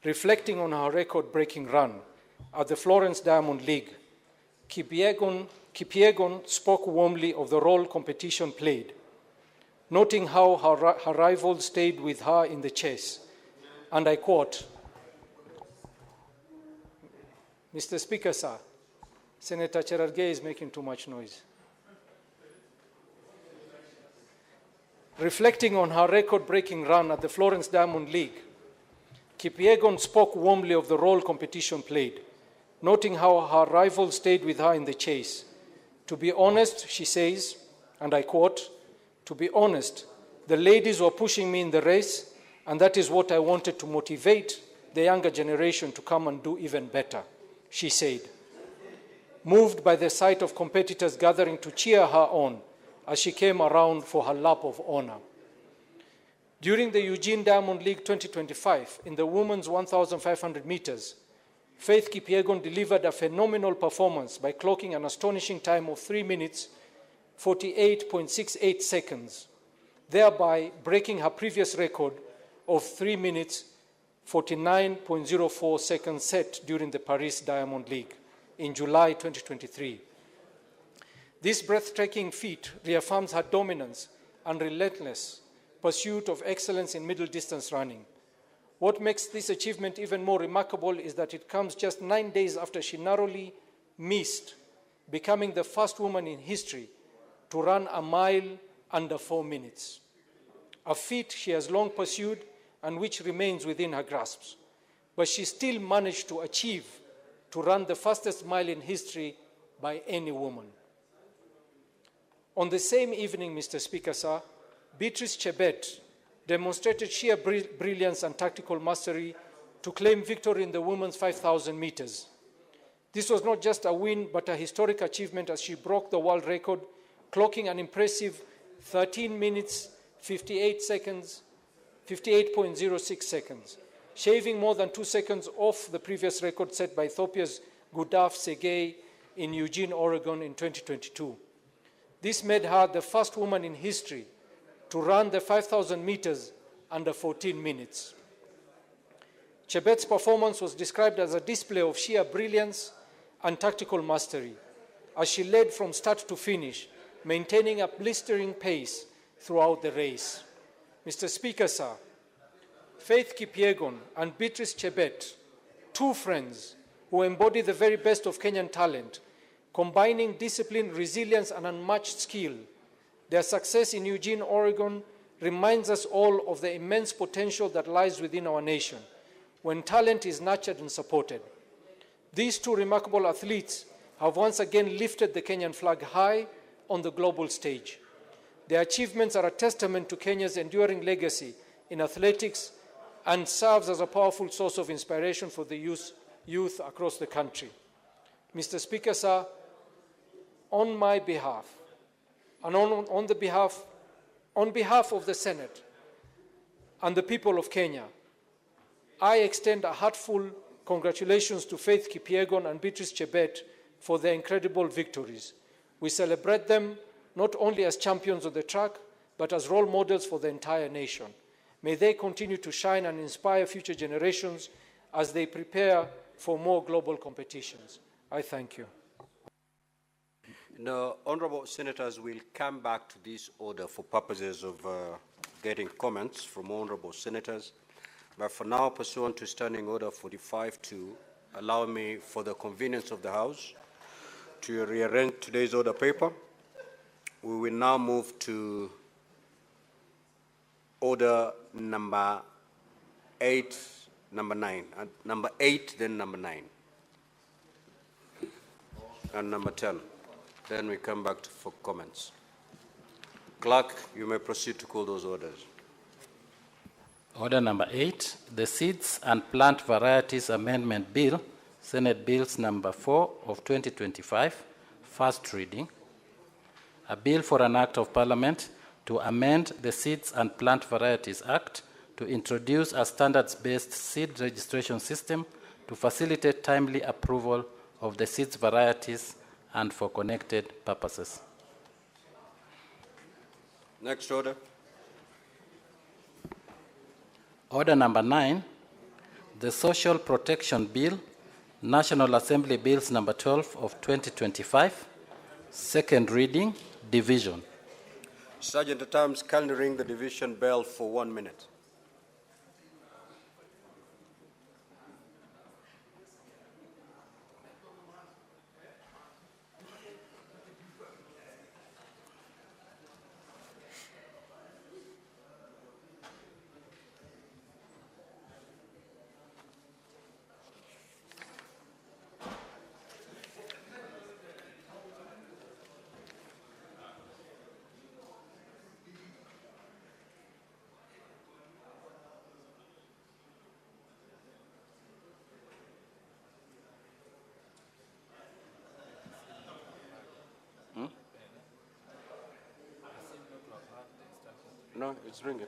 reflecting on her record-breaking run at the Florence Diamond League, Kipyegon spoke warmly of the role competition played, noting how her rivals stayed with her in the chase. And I quote, Mr. Speaker, sir, Senator Cherargei is making too much noise. Reflecting on her record-breaking run at the Florence Diamond League, Kipyegon spoke warmly of the role competition played, noting how her rivals stayed with her in the chase. To be honest, she says, and I quote, to be honest, the ladies were pushing me in the race, and that is what I wanted to motivate the younger generation to come and do even better, she said, moved by the sight of competitors gathering to cheer her on as she came around for her lap of honor. During the Eugene Diamond League 2025, in the women's 1,500 meters, Faith Kipyegon delivered a phenomenal performance by clocking an astonishing time of 3 minutes, 48.68 seconds, thereby breaking her previous record of 3 minutes, 49.04 seconds set during the Paris Diamond League in July 2023. This breathtaking feat reaffirms her dominance and relentless pursuit of excellence in middle distance running. What makes this achievement even more remarkable is that it comes just 9 days after she narrowly missed becoming the first woman in history to run a mile under 4 minutes, a feat she has long pursued and which remains within her grasp. But she still managed to achieve to run the fastest mile in history by any woman. On the same evening, Mr. Speaker, sir, Beatrice Chebet demonstrated sheer brilliance and tactical mastery to claim victory in the women's 5,000 meters. This was not just a win, but a historic achievement as she broke the world record, clocking an impressive 13 minutes, 58 seconds, 58.06 seconds, shaving more than 2 seconds off the previous record set by Ethiopia's Gudaf Segei in Eugene, Oregon in 2022. This made her the first woman in history to run the 5,000 meters under 14 minutes. Chebet's performance was described as a display of sheer brilliance and tactical mastery, as she led from start to finish, maintaining a blistering pace throughout the race. Mr. Speaker, sir, Faith Kipyegon and Beatrice Chebet, two friends who embody the very best of Kenyan talent, combining discipline, resilience, and unmatched skill. Their success in Eugene, Oregon reminds us all of the immense potential that lies within our nation when talent is nurtured and supported. These two remarkable athletes have once again lifted the Kenyan flag high on the global stage. Their achievements are a testament to Kenya's enduring legacy in athletics and serves as a powerful source of inspiration for the youth across the country. Mr. Speaker, sir, on my behalf, and on behalf of the Senate and the people of Kenya, I extend a heartfelt congratulations to Faith Kipyegon and Beatrice Chebet for their incredible victories. We celebrate them not only as champions of the track, but as role models for the entire nation. May they continue to shine and inspire future generations as they prepare for more global competitions. I thank you. Now, honorable senators will come back to this order for purposes of getting comments from honorable senators. But for now, pursuant to Standing Order 45-2, allow me, for the convenience of the House, to rearrange today's order paper. We will now move to order number 8, number 9, and number 8, then number 9, and number 10. Then we come back for comments. Clerk, you may proceed to call those orders. Order number 8, the Seeds and Plant Varieties Amendment Bill, Senate Bills number 4 of 2025, first reading. A bill for an act of Parliament to amend the Seeds and Plant Varieties Act to introduce a standards-based seed registration system to facilitate timely approval of the seeds varieties and for connected purposes. Next order. Order number 9, the Social Protection Bill, National Assembly Bills number 12 of 2025, second reading, division. Sergeant at Arms, kindly ring the division bell for 1 minute. No, it's ringing.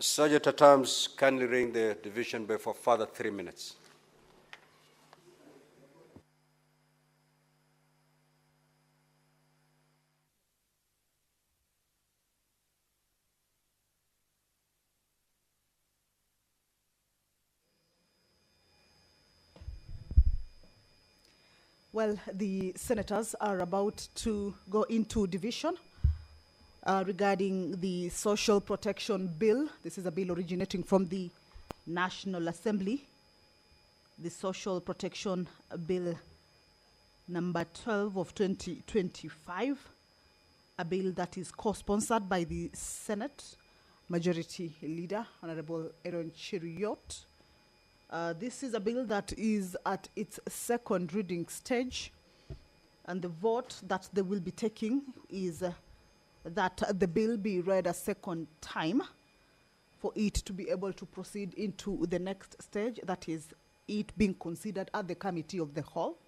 Sergeant at Arms, kindly ring the division bell for further 3 minutes. Well, the senators are about to go into division regarding the Social Protection Bill. This is a bill originating from the National Assembly. The Social Protection Bill number 12 of 2025, a bill that is co-sponsored by the Senate Majority Leader, Honorable Aaron Cheruiyot. This is a bill that is at its second reading stage, and the vote that they will be taking is that the bill be read a second time for it to be able to proceed into the next stage, that is it being considered at the Committee of the Whole.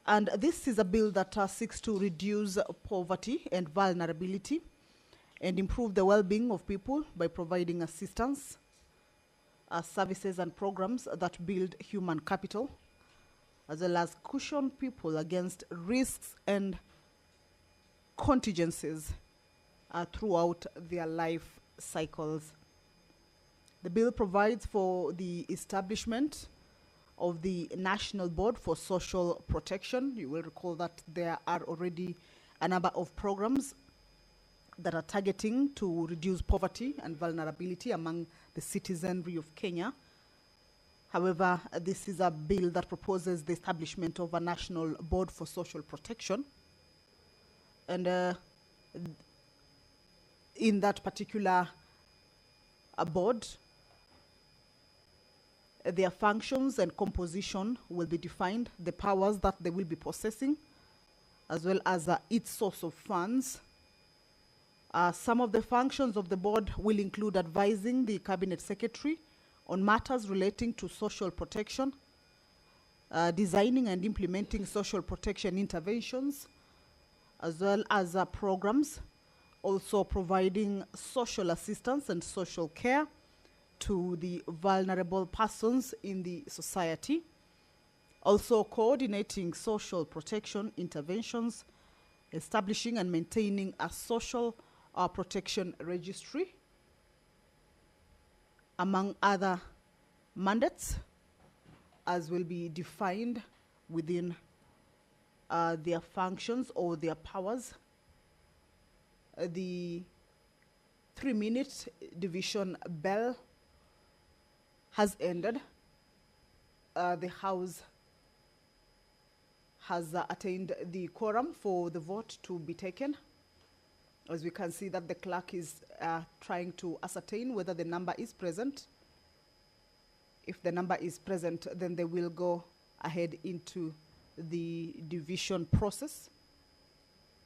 And this is a bill that seeks to reduce poverty and vulnerability and improve the well-being of people by providing assistance, services and programs that build human capital, as well as cushion people against risks and contingencies throughout their life cycles. The bill provides for the establishment of the National Board for Social Protection. You will recall that there are already a number of programs that are targeting to reduce poverty and vulnerability among the citizenry of Kenya. However, this is a bill that proposes the establishment of a National Board for Social Protection. And in that particular board, their functions and composition will be defined, the powers that they will be possessing, as well as its source of funds. Some of the functions of the board will include advising the Cabinet Secretary on matters relating to social protection, designing and implementing social protection interventions, as well as programs, also providing social assistance and social care to the vulnerable persons in the society, also coordinating social protection interventions, establishing and maintaining a social protection registry, among other mandates, as will be defined within their functions or their powers. The 3-minute division bell has ended. The House has attained the quorum for the vote to be taken. As we can see that the clerk is trying to ascertain whether the number is present. If the number is present, then they will go ahead into the division process.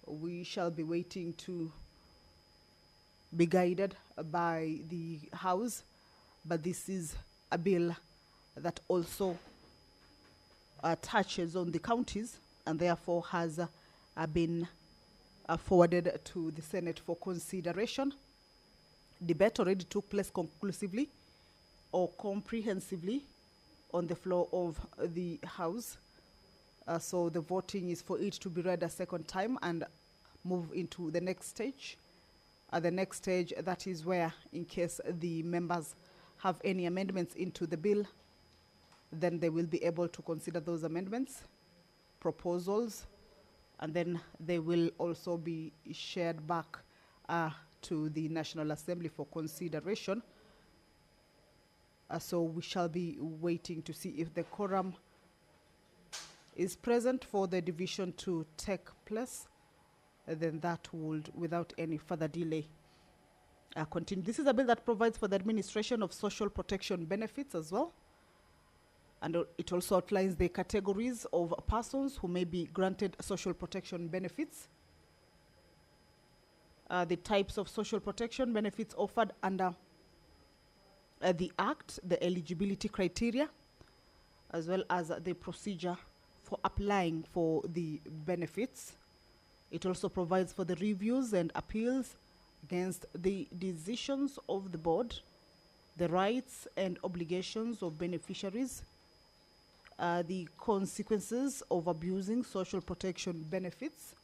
We shall be waiting to be guided by the House, but this is a bill that also touches on the counties and therefore has been forwarded to the Senate for consideration. Debate already took place conclusively or comprehensively on the floor of the House. So the voting is for it to be read a second time and move into the next stage. The next stage, that is where, in case the members have any amendments into the bill, then they will be able to consider those amendments, proposals, and then they will also be shared back to the National Assembly for consideration. So we shall be waiting to see if the quorum is present for the division to take place. Then that would, without any further delay, continue. This is a bill that provides for the administration of social protection benefits as well. And it also outlines the categories of persons who may be granted social protection benefits, the types of social protection benefits offered under the Act, the eligibility criteria, as well as the procedure for applying for the benefits. It also provides for the reviews and appeals against the decisions of the board, the rights and obligations of beneficiaries, the consequences of abusing social protection benefits,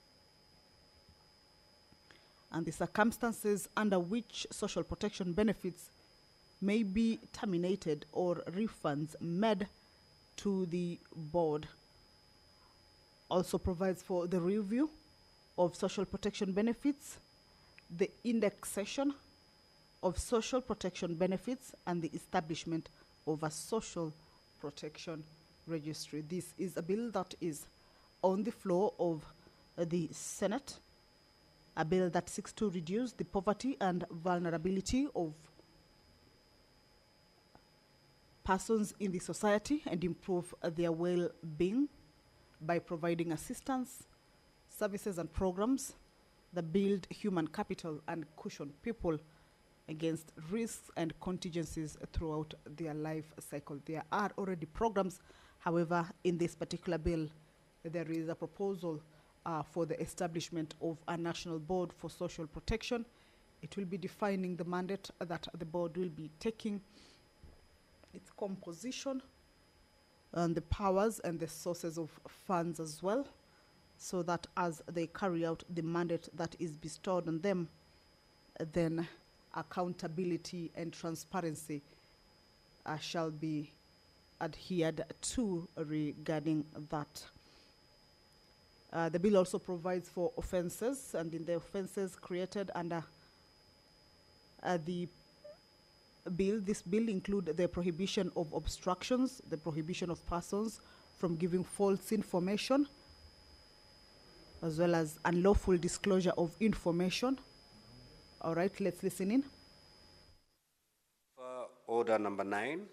and the circumstances under which social protection benefits may be terminated or refunds made to the board. Also provides for the review of social protection benefits, the indexation of social protection benefits, and the establishment of a social protection registry. This is a bill that is on the floor of the Senate, a bill that seeks to reduce the poverty and vulnerability of persons in the society and improve their well-being by providing assistance, services and programs that build human capital and cushion people against risks and contingencies throughout their life cycle. There are already programs. However, in this particular bill, there is a proposal for the establishment of a national board for social protection. It will be defining the mandate that the board will be taking, its composition, and the powers and the sources of funds as well, so that as they carry out the mandate that is bestowed on them, then accountability and transparency shall be adhered to regarding that. The bill also provides for offences, and in the offences created under this bill include the prohibition of obstructions, the prohibition of persons from giving false information, as well as unlawful disclosure of information. All right, let's listen in. Order number 9.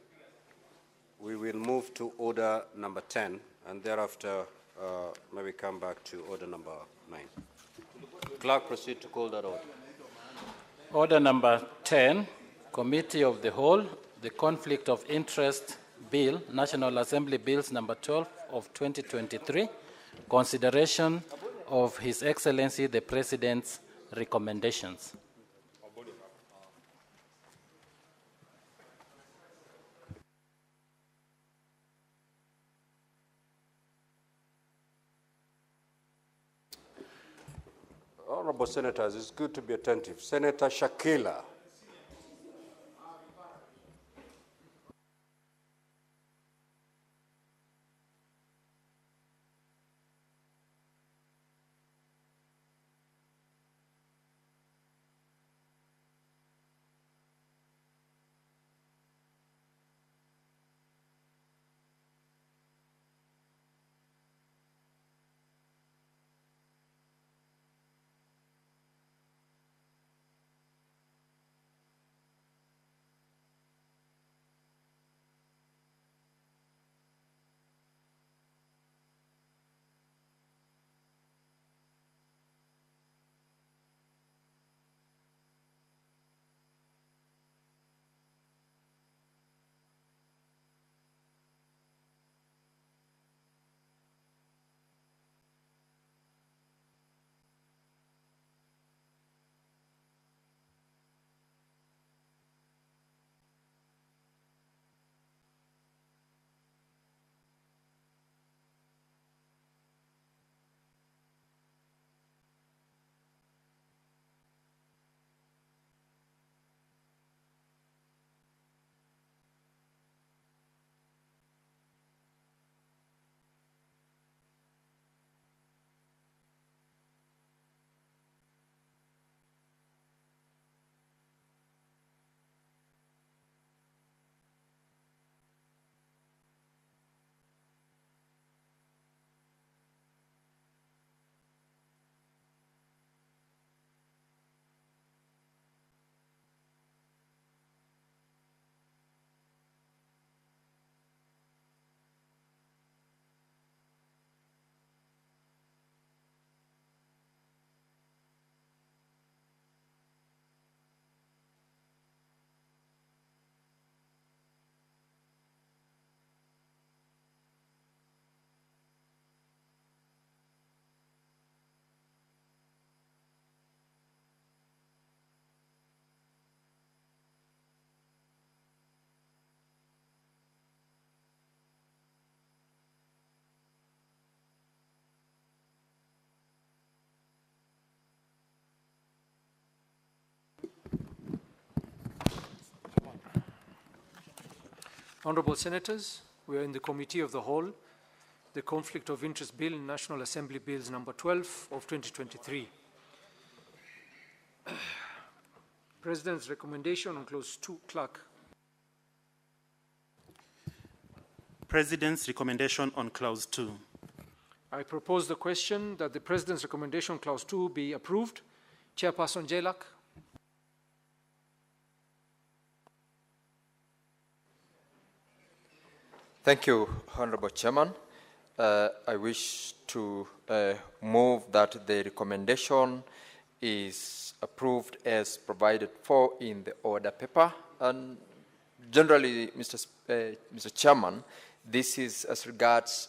We will move to order number 10, and thereafter maybe come back to order number 9. Clerk, proceed to call that order. Order number 10, Committee of the Whole, the Conflict of Interest Bill, National Assembly Bills number 12 of 2023, consideration of His Excellency the President's recommendations. Honorable Senators, it's good to be attentive. Senator Shakila. Honorable Senators, we are in the Committee of the Whole, the Conflict of Interest Bill, National Assembly Bills number 12 of 2023. President's recommendation on clause 2, Clerk. President's recommendation on clause 2. I propose the question that the President's recommendation clause 2 be approved. Chairperson Jailak. Thank you, Honorable Chairman. I wish to move that the recommendation is approved as provided for in the order paper. And generally, Mr. Chairman, this is as regards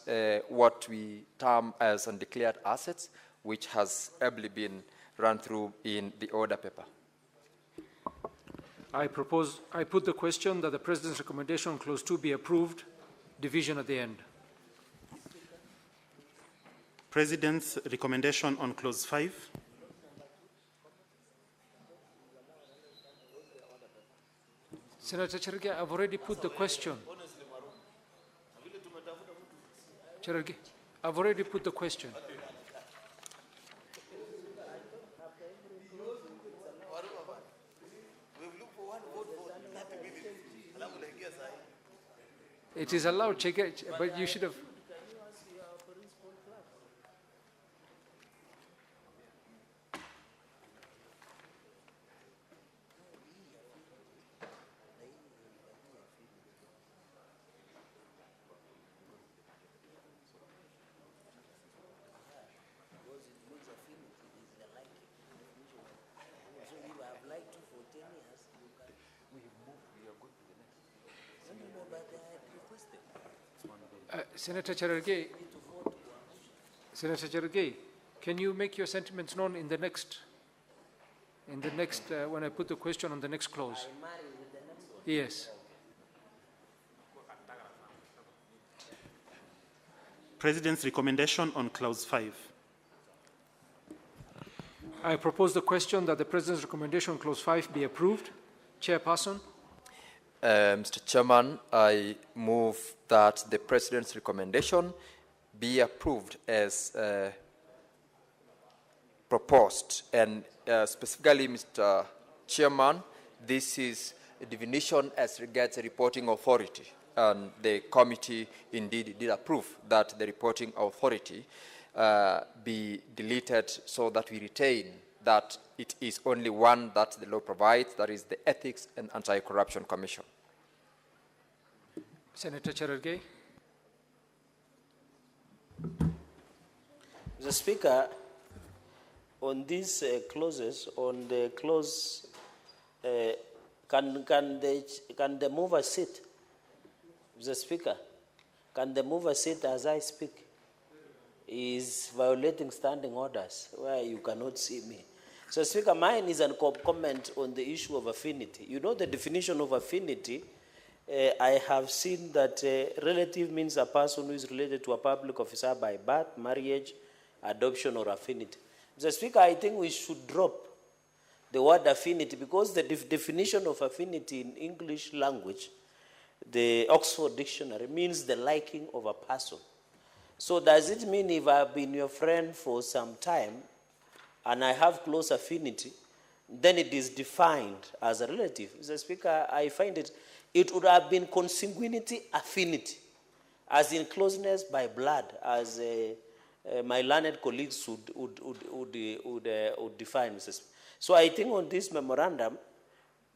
what we term as undeclared assets, which has ably been run through in the order paper. I put the question that the President's recommendation clause 2 be approved, division at the end. President's recommendation on clause 5. Senator Cherge, I've already put the question. Cherge, I've already put the question. It is allowed, Chege, but you should have. Senator Cherge, can you make your sentiments known in the next, when I put the question on the next clause? Yes. President's recommendation on clause 5. I propose the question that the President's recommendation on clause 5 be approved. Chairperson. Mr. Chairman, I move that the President's recommendation be approved as proposed. And specifically, Mr. Chairman, this is a definition as regards the reporting authority. And the committee indeed did approve that the reporting authority be deleted so that we retain that it is only one that the law provides, that is the Ethics and Anti-Corruption Commission. Senator Cherargei. Mr. Speaker, on these clauses, on the clause, can the mover sit? Mr. Speaker, can the mover sit as I speak? He is violating standing orders where you cannot see me. So, Speaker, mine is a comment on the issue of affinity. You know the definition of affinity. I have seen that relative means a person who is related to a public officer by birth, marriage, adoption, or affinity. Mr. Speaker, I think we should drop the word affinity because the definition of affinity in English language, the Oxford Dictionary, means the liking of a person. So does it mean if I've been your friend for some time and I have close affinity, then it is defined as a relative? Mr. Speaker, I find it would have been consanguinity affinity, as in closeness by blood, as my learned colleagues would define, Mr. Speaker. So I think on this memorandum,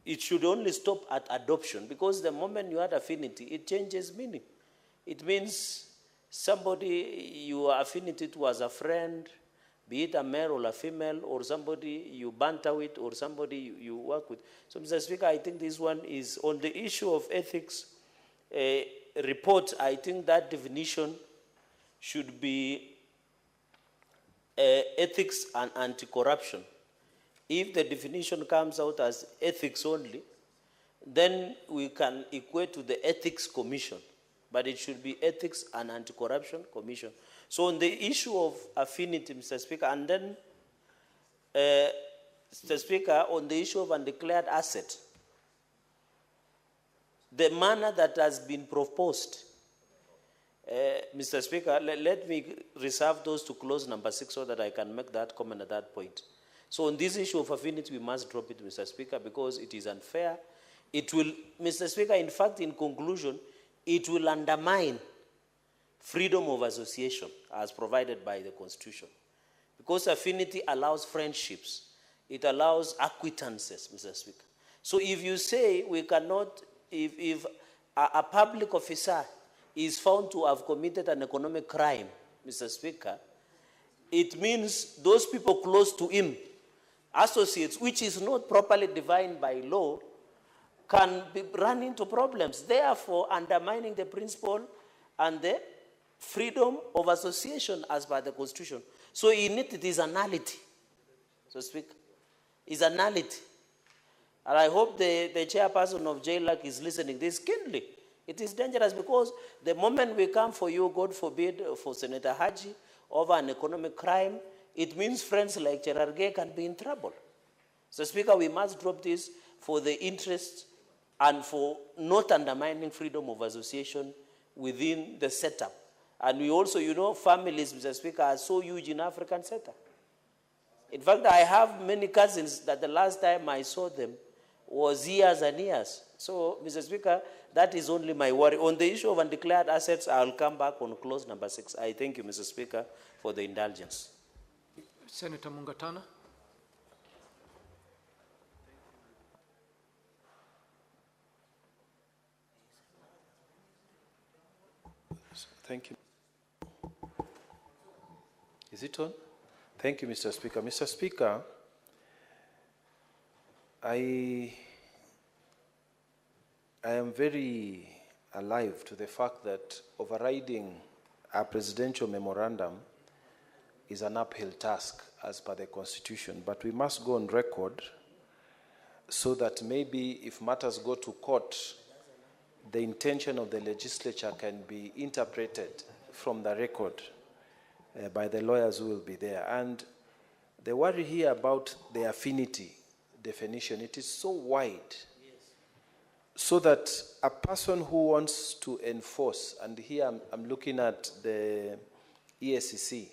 it should only stop at adoption, because the moment you add affinity, it changes meaning. It means somebody you are affinity to as a friend, be it a male or a female, or somebody you banter with, or somebody you work with. So, Mr. Speaker, I think this one is on the issue of ethics report. I think that definition should be ethics and anti-corruption. If the definition comes out as ethics only, then we can equate to the Ethics Commission, but it should be Ethics and Anti-Corruption Commission. So on the issue of affinity, Mr. Speaker, and then, Mr. Speaker, on the issue of undeclared asset, the manner that has been proposed. Mr. Speaker, let me reserve those to clause number 6 so that I can make that comment at that point. So on this issue of affinity, we must drop it, Mr. Speaker, because it is unfair. It will, Mr. Speaker, in fact, in conclusion, it will undermine freedom of association as provided by the Constitution. Because affinity allows friendships. It allows acquaintances, Mr. Speaker. So if you say we cannot, if a public officer is found to have committed an economic crime, Mr. Speaker, it means those people close to him, associates, which is not properly defined by law, can run into problems, therefore undermining the principle and the freedom of association as per the Constitution. So in it is a nullity, so to speak. It's a nullity. And I hope the chairperson of JLAC is listening this keenly. It is dangerous because the moment we come for you, God forbid, for Senator Haji over an economic crime, it means friends like Cherargei can be in trouble. So, Speaker, we must drop this for the interest and for not undermining freedom of association within the setup. And we also, you know, families, Mr. Speaker, are so huge in African setup. In fact, I have many cousins that the last time I saw them was years and years. So, Mr. Speaker, that is only my worry. On the issue of undeclared assets, I'll come back on clause number 6. I thank you, Mr. Speaker, for the indulgence. Senator Mungatana. Thank you. Is it on? Thank you, Mr. Speaker. Mr. Speaker, I am very alive to the fact that overriding a presidential memorandum is an uphill task as per the Constitution, but we must go on record so that maybe if matters go to court, the intention of the legislature can be interpreted from the record by the lawyers who will be there. And the worry here about the affinity definition, it is so wide, so that a person who wants to enforce, and here I'm looking at the ESCC,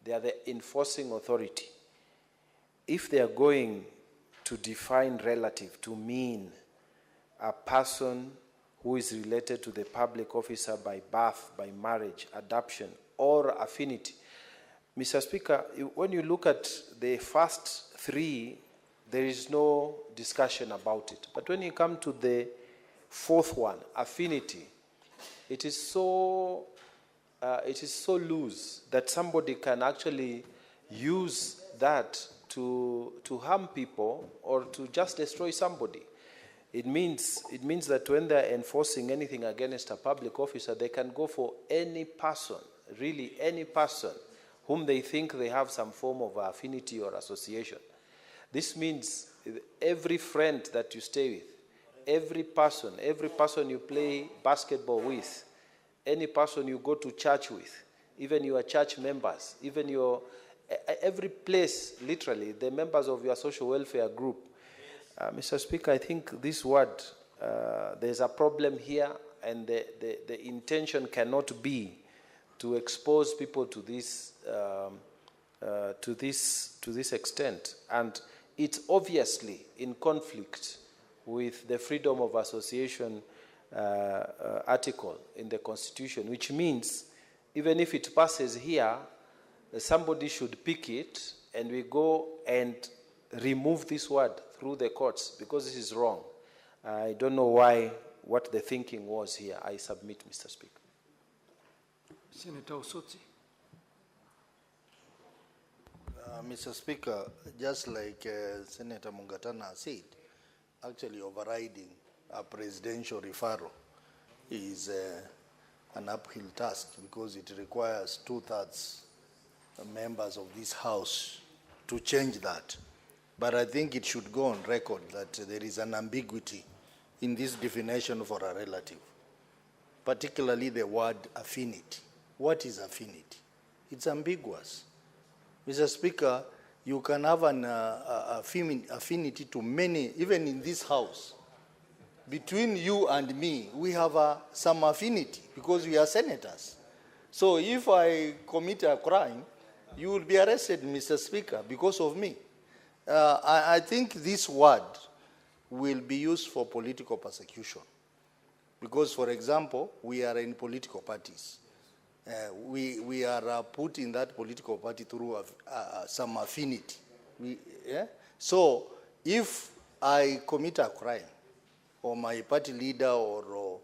they are the enforcing authority. If they are going to define relative to mean a person who is related to the public officer by birth, by marriage, adoption, or affinity. Mr. Speaker, when you look at the first three, there is no discussion about it. But when you come to the fourth one, affinity, it is so loose that somebody can actually use that to harm people or to just destroy somebody. It means that when they're enforcing anything against a public officer, they can go for any person, really any person, whom they think they have some form of affinity or association. This means every friend that you stay with, every person you play basketball with, any person you go to church with, even your church members, even every place, literally, the members of your social welfare group. Mr. Speaker, I think this word, there's a problem here, and the intention cannot be to expose people to this extent, and it's obviously in conflict with the freedom of association article in the Constitution, which means even if it passes here, somebody should pick it, and we go and remove this word through the courts, because this is wrong. I don't know what the thinking was here. I submit, Mr. Speaker. Senator Osotsi. Mr. Speaker, just like Senator Mungatana said, actually overriding a presidential referral is an uphill task, because it requires 2/3 members of this House to change that. But I think it should go on record that there is an ambiguity in this definition for a relative, particularly the word affinity. What is affinity? It's ambiguous. Mr. Speaker, you can have an affinity to many, even in this House. between you and me, we have some affinity because we are senators. So if I commit a crime, you will be arrested, Mr. Speaker, because of me. I think this word will be used for political persecution. Because, for example, we are in political parties. We are put in that political party through some affinity. So if I commit a crime, or my party leader, or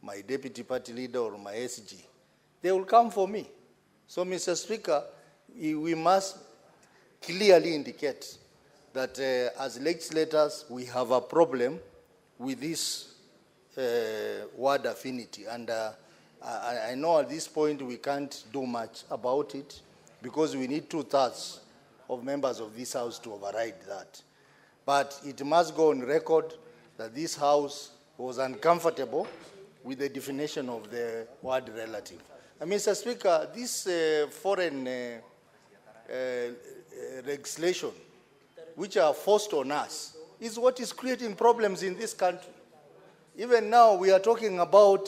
my deputy party leader, or my SG, they will come for me. So, Mr. Speaker, we must clearly indicate that as legislators, we have a problem with this word affinity. And I know at this point we can't do much about it because we need 2/3 of members of this House to override that. But it must go on record that this House was uncomfortable with the definition of the word relative. And Mr. Speaker, this foreign legislation, which are forced on us, is what is creating problems in this country. Even now, we are talking about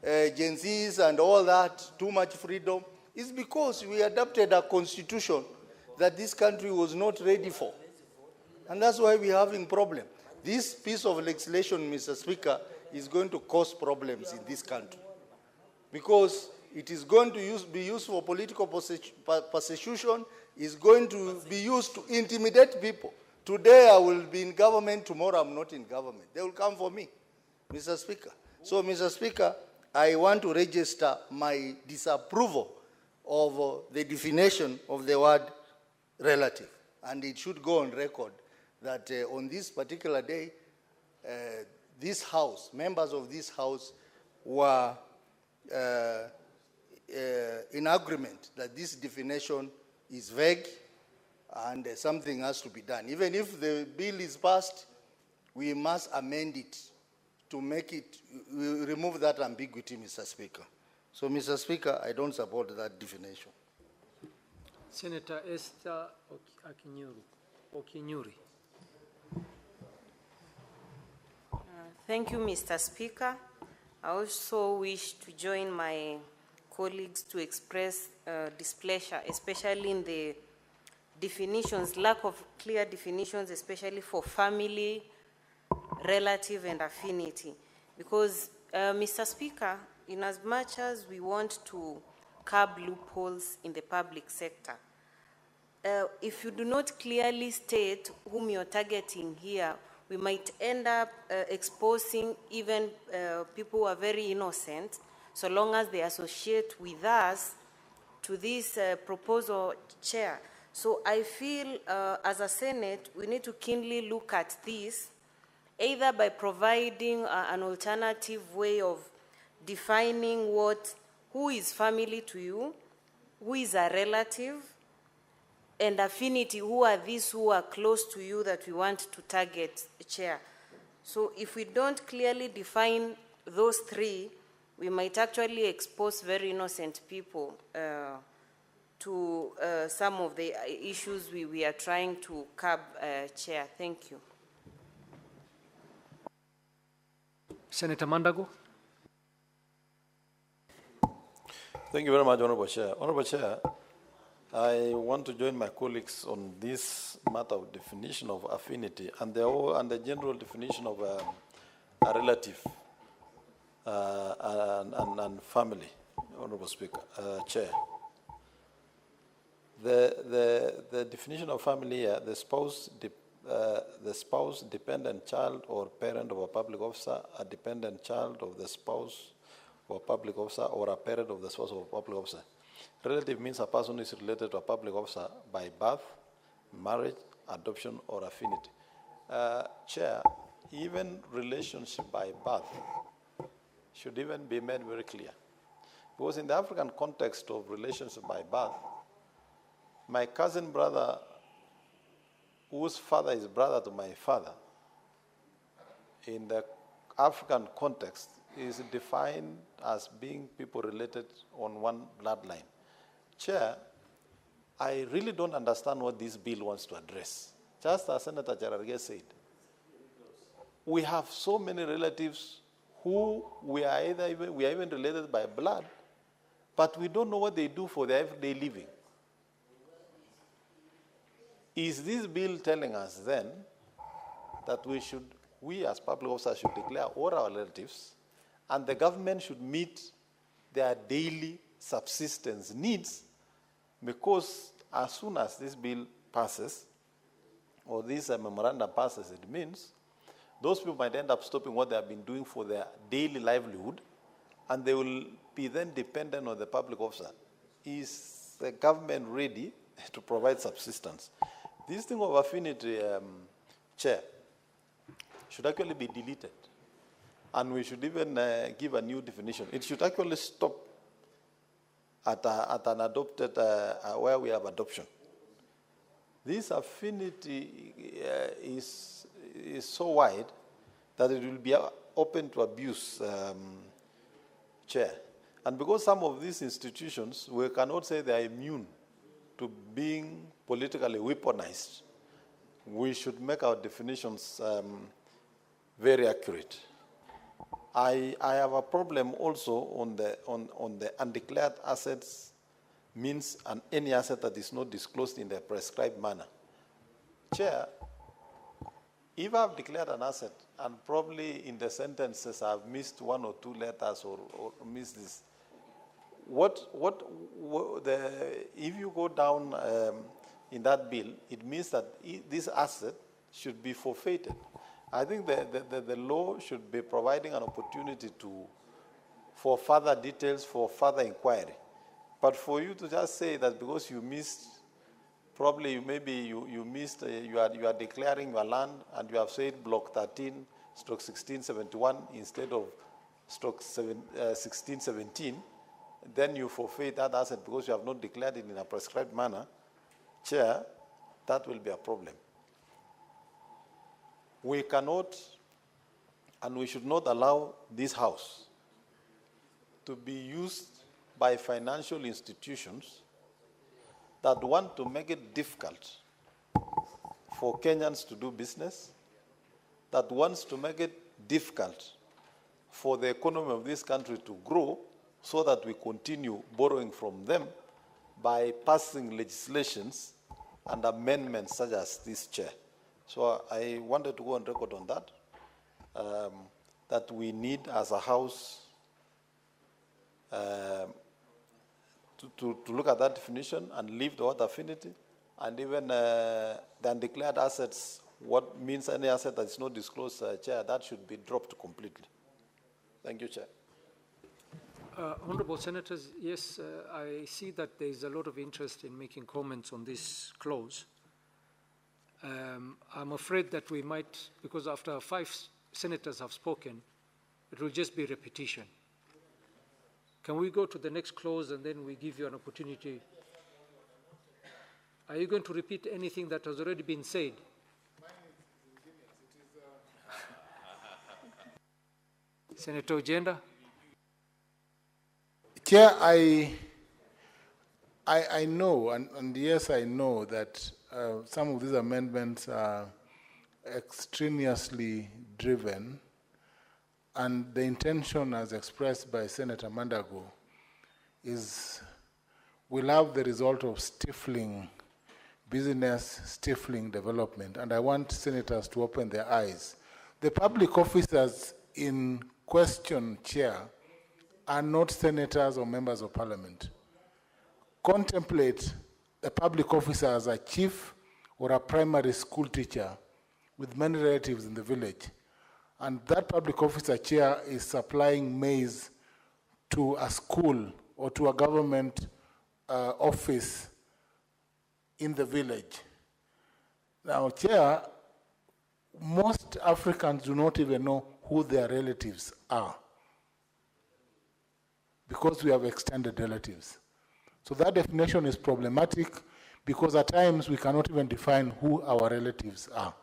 Gen Zs and all that, too much freedom. It's because we adopted a constitution that this country was not ready for. And that's why we're having problems. This piece of legislation, Mr. Speaker, is going to cause problems in this country. Because it is going to be used for political persecution, is going to be used to intimidate people. Today I will be in government, tomorrow I'm not in government. They will come for me, Mr. Speaker. So, Mr. Speaker, I want to register my disapproval of the definition of the word relative. And it should go on record that on this particular day, this House, members of this House were in agreement that this definition is vague and something has to be done. Even if the bill is passed, we must amend it to make it, remove that ambiguity, Mr. Speaker. So, Mr. Speaker, I don't support that definition. Senator Esther Okinyuri. Thank you, Mr. Speaker. I also wish to join my colleagues to express displeasure, especially in the definitions, lack of clear definitions, especially for family, relative, and affinity. Because, Mr. Speaker, in as much as we want to curb loopholes in the public sector, if you do not clearly state whom you're targeting here, we might end up exposing even people who are very innocent, so long as they associate with us to this proposal, Chair. So I feel as a Senate, we need to keenly look at this, either by providing an alternative way of defining who is family to you, who is a relative, and affinity, who are these who are close to you that we want to target, Chair. So if we don't clearly define those three, we might actually expose very innocent people to some of the issues we are trying to curb, Chair. Thank you. Senator Mandago. Thank you very much, Honorable Chair. Honorable Chair, I want to join my colleagues on this matter of definition of affinity and the general definition of a relative and family, Honorable Speaker, Chair. The definition of family here, the spouse, dependent child, or parent of a public officer, a dependent child of the spouse of a public officer, or a parent of the spouse of a public officer. Relative means a person who is related to a public officer by birth, marriage, adoption, or affinity. Chair, even relationship by birth should even be made very clear. Because in the African context of relationship by birth, my cousin brother, whose father is brother to my father, in the African context, is defined as being people related on one bloodline. Chair, I really don't understand what this bill wants to address. Just as Senator Cherargei said, we have so many relatives who we are even related by blood, but we don't know what they do for their everyday living. Is this bill telling us then that we as public officers should declare all our relatives, and the government should meet their daily subsistence needs, because as soon as this bill passes, or this memorandum passes, it means those people might end up stopping what they have been doing for their daily livelihood, and they will be then dependent on the public officer. Is the government ready to provide subsistence? This thing of affinity, Chair, should actually be deleted. And we should even give a new definition. It should actually stop at an adopted, where we have adoption. This affinity is so wide that it will be open to abuse, Chair. And because some of these institutions, we cannot say they are immune to being politically weaponized, we should make our definitions very accurate. I have a problem also on the undeclared assets means and any asset that is not disclosed in the prescribed manner. Chair, if I've declared an asset and probably in the sentences I've missed one or two letters or missed this, if you go down in that bill, it means that this asset should be forfeited. I think the law should be providing an opportunity for further details, for further inquiry. But for you to just say that because you missed, probably you missed, you are declaring your land and you have said block 13/1671 instead of stroke 1617, then you forfeit that asset because you have not declared it in a prescribed manner. Chair, that will be a problem. We cannot and we should not allow this house to be used by financial institutions that want to make it difficult for Kenyans to do business, that wants to make it difficult for the economy of this country to grow so that we continue borrowing from them by passing legislations and amendments such as this, Chair. So I wanted to go on record on that, that we need as a house to look at that definition and leave the word affinity, and even the undeclared assets, what means any asset that is not disclosed, Chair, that should be dropped completely. Thank you, Chair. Honorable Senators, yes, I see that there is a lot of interest in making comments on this clause. I'm afraid that we might, because after 5 senators have spoken, it will just be repetition. Can we go to the next clause and then we give you an opportunity? Are you going to repeat anything that has already been said? Senator Ojenda? Chair, I know, and yes, I know that some of these amendments are extraneously driven, and the intention as expressed by Senator Mandago is we'll have the result of stifling business, stifling development, and I want senators to open their eyes. The public officers in question, Chair, are not senators or members of parliament. Contemplate a public officer as a chief or a primary school teacher with many relatives in the village. And that public officer, Chair, is supplying maize to a school or to a government office in the village. Now, Chair, most Africans do not even know who their relatives are, because we have extended relatives. So that definition is problematic because at times we cannot even define who our relatives are.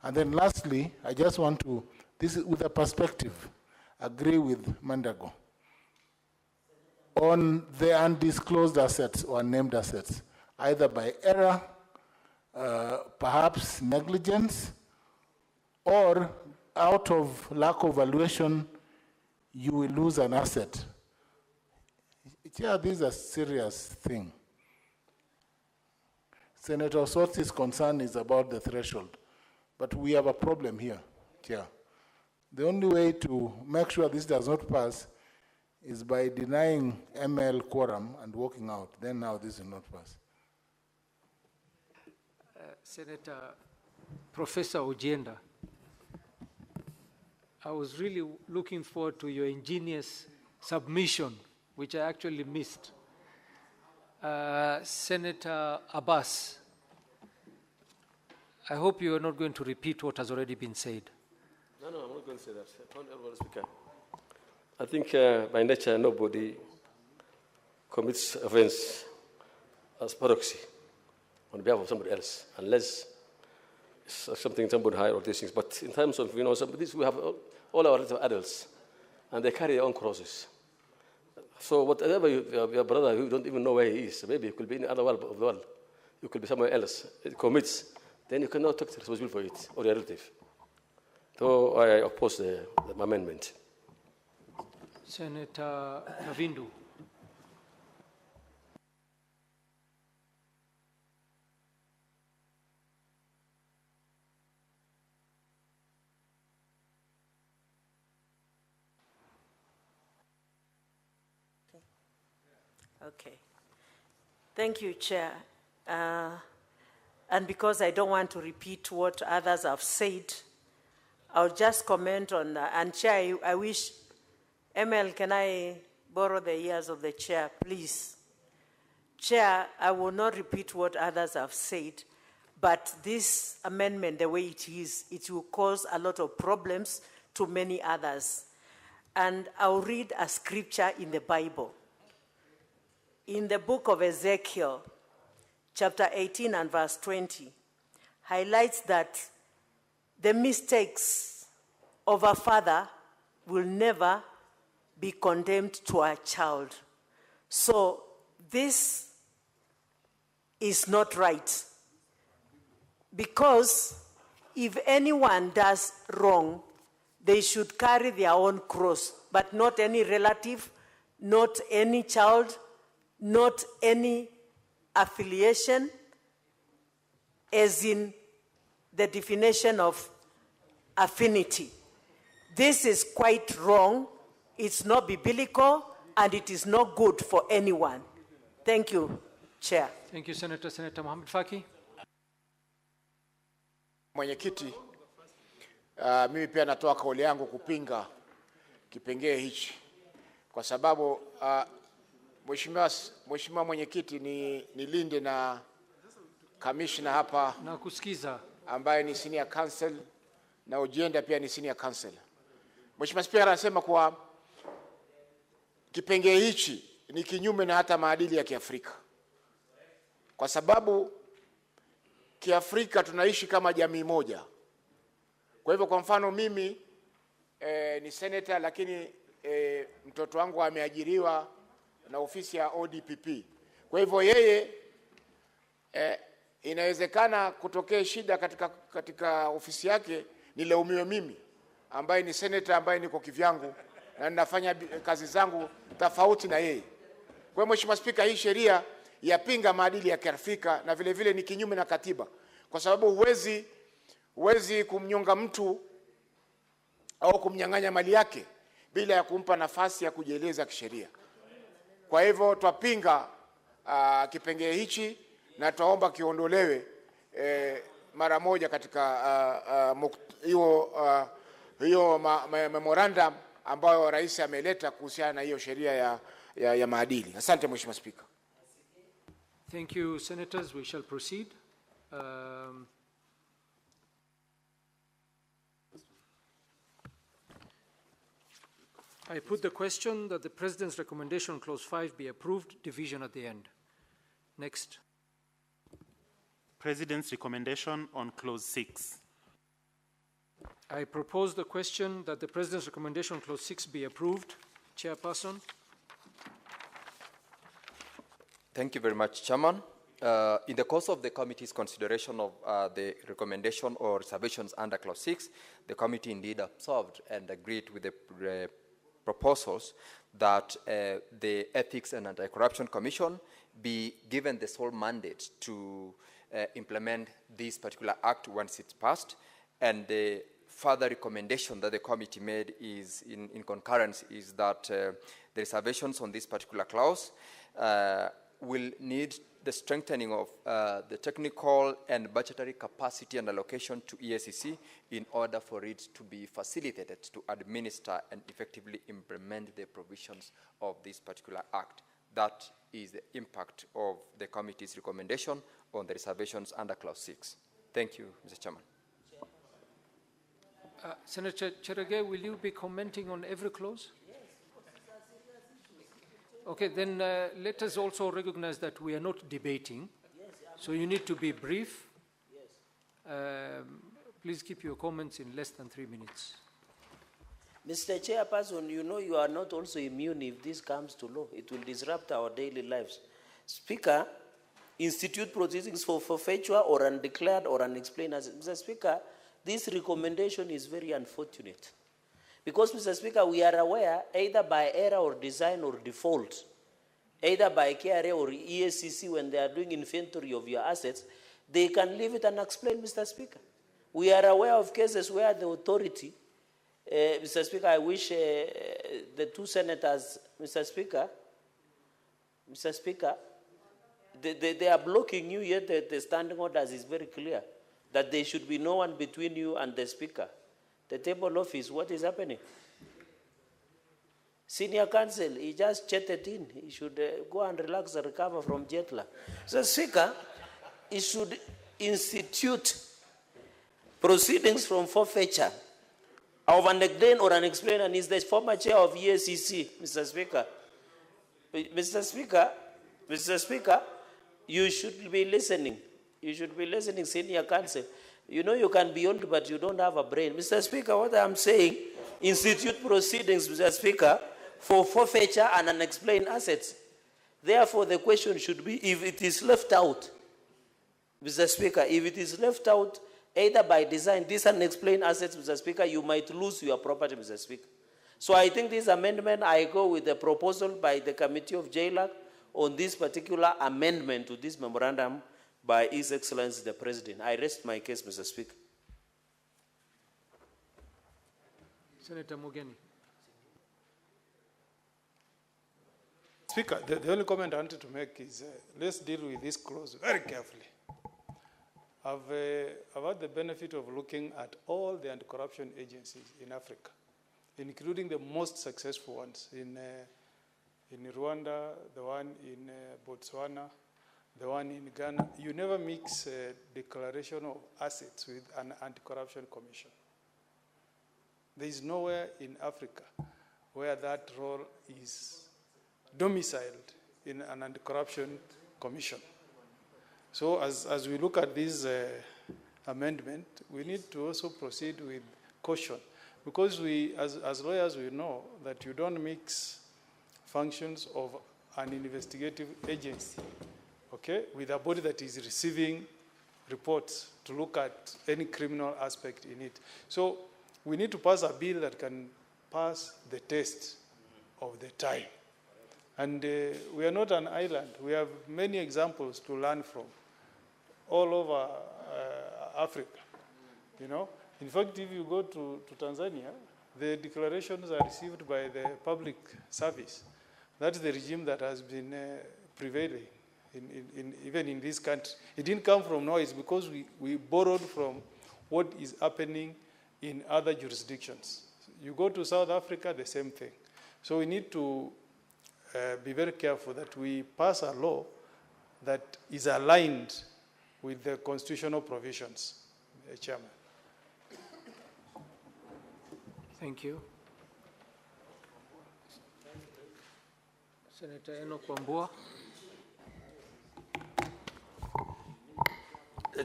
And then lastly, I just want to, this is with a perspective, agree with Mandago. On the undisclosed assets or named assets, either by error, perhaps negligence, or out of lack of valuation, you will lose an asset. Yeah, this is a serious thing. Senator Osothi's concern is about the threshold, but we have a problem here, Chair. The only way to make sure this does not pass is by denying ML quorum and walking out. Then now this will not pass. Senator Professor Ojienda, I was really looking forward to your ingenious submission, which I actually missed. Senator Abbas, I hope you are not going to repeat what has already been said. No, I'm not going to say that. Honorable Speaker, I think by nature nobody commits offense as proxy on behalf of somebody else, unless it's something somebody higher or these things. But in terms of, we have all our adults, and they carry their own crosses. So whatever your brother who don't even know where he is, maybe he could be in another world of the world, you could be somewhere else, it commits, then you cannot take the responsibility for it, or your relative. So I oppose the amendment. Senator Navindu. Okay. Thank you, Chair. And because I don't want to repeat what others have said, I'll just comment on that. And Chair, I wish, ML, can I borrow the ears of the Chair, please? Chair, I will not repeat what others have said, but this amendment, the way it is, it will cause a lot of problems to many others. And I'll read a scripture in the Bible. In the book of Ezekiel, chapter 18 and verse 20, highlights that the mistakes of a father will never be condemned to a child. So this is not right. Because if anyone does wrong, they should carry their own cross, but not any relative, not any child, not any affiliation, as in the definition of affinity. This is quite wrong. It's not biblical, and it is not good for anyone. Thank you, Chair. Thank you, Senator. Senator Mohamed Faki. Mwenyekiti, mimi pia natoa kauli yangu kupinga kipengee hichi kwa sababu Mheshimiwa Mwenyekiti, nilinde na kamishna hapa na kusikiza ambaye ni senior counsel na Ojienda pia ni senior counsel. Mheshimiwa Spika anasema kwa kipengee hichi ni kinyume na hata maadili ya Kiafrika. Kwa sababu Kiafrika tunaishi kama jamii moja. Kwa hivyo kwa mfano mimi ni senator, lakini mtoto wangu ameajiriwa na ofisi ya ODPP. Kwa hivyo yeye inawezekana kutokea shida katika ofisi yake nilaumiwe mimi ambaye ni senator, ambaye niko kivyangu na ninafanya kazi zangu tofauti na yeye. Kwa hiyo Mheshimiwa Spika, hii sheria yapinga maadili ya Kiafrika na vile vile ni kinyume na katiba, kwa sababu huwezi kumnyonga mtu au kumnyang'anya mali yake bila ya kumpa nafasi ya kujieleza kisheria. Kwa hivyo twapinga kipengee hichi na tuomba kiondolewe mara moja katika hiyo memorandum ambayo rais ameleta kuhusiana na hiyo sheria ya maadili. Asante Mheshimiwa Spika. Thank you, Senators. We shall proceed. I put the question that the President's recommendation, Clause 5, be approved, division at the end. Next. President's recommendation on Clause 6. I propose the question that the President's recommendation on Clause 6 be approved. Chairperson. Thank you very much, Chairman. In the course of the committee's consideration of the recommendation or reservations under Clause 6, the committee indeed observed and agreed with the proposals that the Ethics and Anti-Corruption Commission be given the sole mandate to implement this particular act once it's passed, and the further recommendation that the committee made is in concurrence is that the reservations on this particular clause will need the strengthening of the technical and budgetary capacity and allocation to EACC in order for it to be facilitated to administer and effectively implement the provisions of this particular act. That is the impact of the committee's recommendation on the reservations under Clause 6. Thank you, Mr. Chairman. Senator Cherage, will you be commenting on every clause? Okay, then let us also recognize that we are not debating, so you need to be brief. Please keep your comments in less than 3 minutes. Mr. Chairperson, you know you are not also immune if this comes to law. It will disrupt our daily lives. Speaker, institute proceedings for forfeiture or undeclared or unexplained. Mr. Speaker, this recommendation is very unfortunate. Because, Mr. Speaker, we are aware, either by error or design or default, either by KRA or EACC, when they are doing inventory of your assets, they can leave it unexplained, Mr. Speaker. We are aware of cases where the authority, Mr. Speaker, I wish the two senators, Mr. Speaker, they are blocking you, yet the standing orders is very clear that there should be no one between you and the Speaker. The table office, what is happening? Senior counsel, he just chatted in. He should go and relax and recover from jet lag. So, Speaker, he should institute proceedings from forfeiture of unexplained or unexplained, and is the former chair of EACC, Mr. Speaker. Mr. Speaker, you should be listening. You should be listening, senior counsel. You know you can be old, but you don't have a brain. Mr. Speaker, what I'm saying, institute proceedings, Mr. Speaker, for forfeiture and unexplained assets. Therefore, the question should be, if it is left out, Mr. Speaker, if it is left out, either by design, these unexplained assets, Mr. Speaker, you might lose your property, Mr. Speaker. So I think this amendment, I go with the proposal by the Committee of JLAC on this particular amendment to this memorandum by His Excellency the President. I rest my case, Mr. Speaker. Senator Mugeni. Speaker, the only comment I wanted to make is let's deal with this clause very carefully. I've had the benefit of looking at all the anti-corruption agencies in Africa, including the most successful ones in Rwanda, the one in Botswana, the one in Ghana. You never mix declaration of assets with an anti-corruption commission. There is nowhere in Africa where that role is domiciled in an anti-corruption commission. So as we look at this amendment, we need to also proceed with caution, because we, as lawyers, we know that you don't mix functions of an investigative agency, okay, with a body that is receiving reports to look at any criminal aspect in it. So we need to pass a bill that can pass the test of the time. And we are not an island. We have many examples to learn from all over Africa, you know. In fact, if you go to Tanzania, the declarations are received by the public service. That's the regime that has been prevailing even in this country. It didn't come from nowhere. It's because we borrowed from what is happening in other jurisdictions. You go to South Africa, the same thing. So we need to be very careful that we pass a law that is aligned with the constitutional provisions, Chairman. Thank you. Senator Enoch Wambua.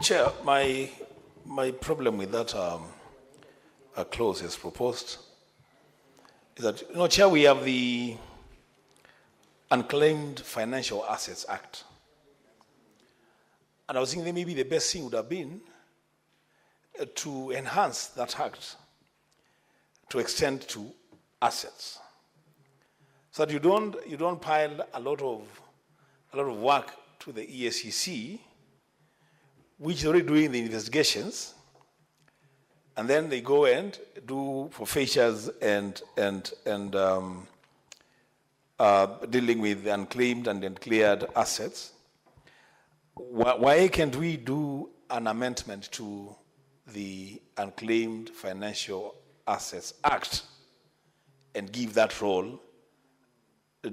Chair, my problem with that clause as proposed is that, you know, Chair, we have the Unclaimed Financial Assets Act. And I was thinking that maybe the best thing would have been to enhance that act to extend to assets, so that you don't pile a lot of work to the ESCC, which is already doing the investigations, and then they go and do forfeitures and dealing with unclaimed and uncleared assets. Why can't we do an amendment to the Unclaimed Financial Assets Act and give that role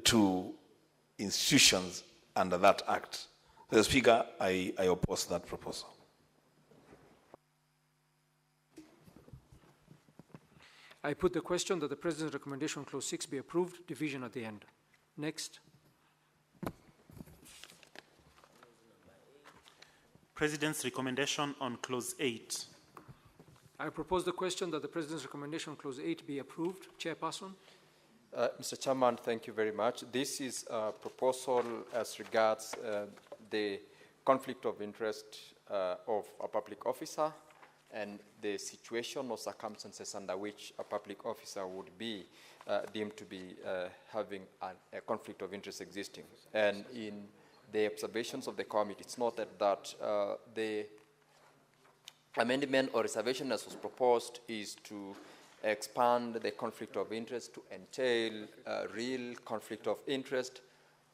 to institutions under that act? Mr. Speaker, I oppose that proposal. I put the question that the President's recommendation clause 6 be approved, division at the end. Next. President's recommendation on clause 8. I propose the question that the President's recommendation clause 8 be approved. Chairperson. Mr. Chairman, thank you very much. This is a proposal as regards the conflict of interest of a public officer and the situation or circumstances under which a public officer would be deemed to be having a conflict of interest existing. And in the observations of the committee, it's noted that the amendment or reservation as was proposed is to expand the conflict of interest to entail real conflict of interest,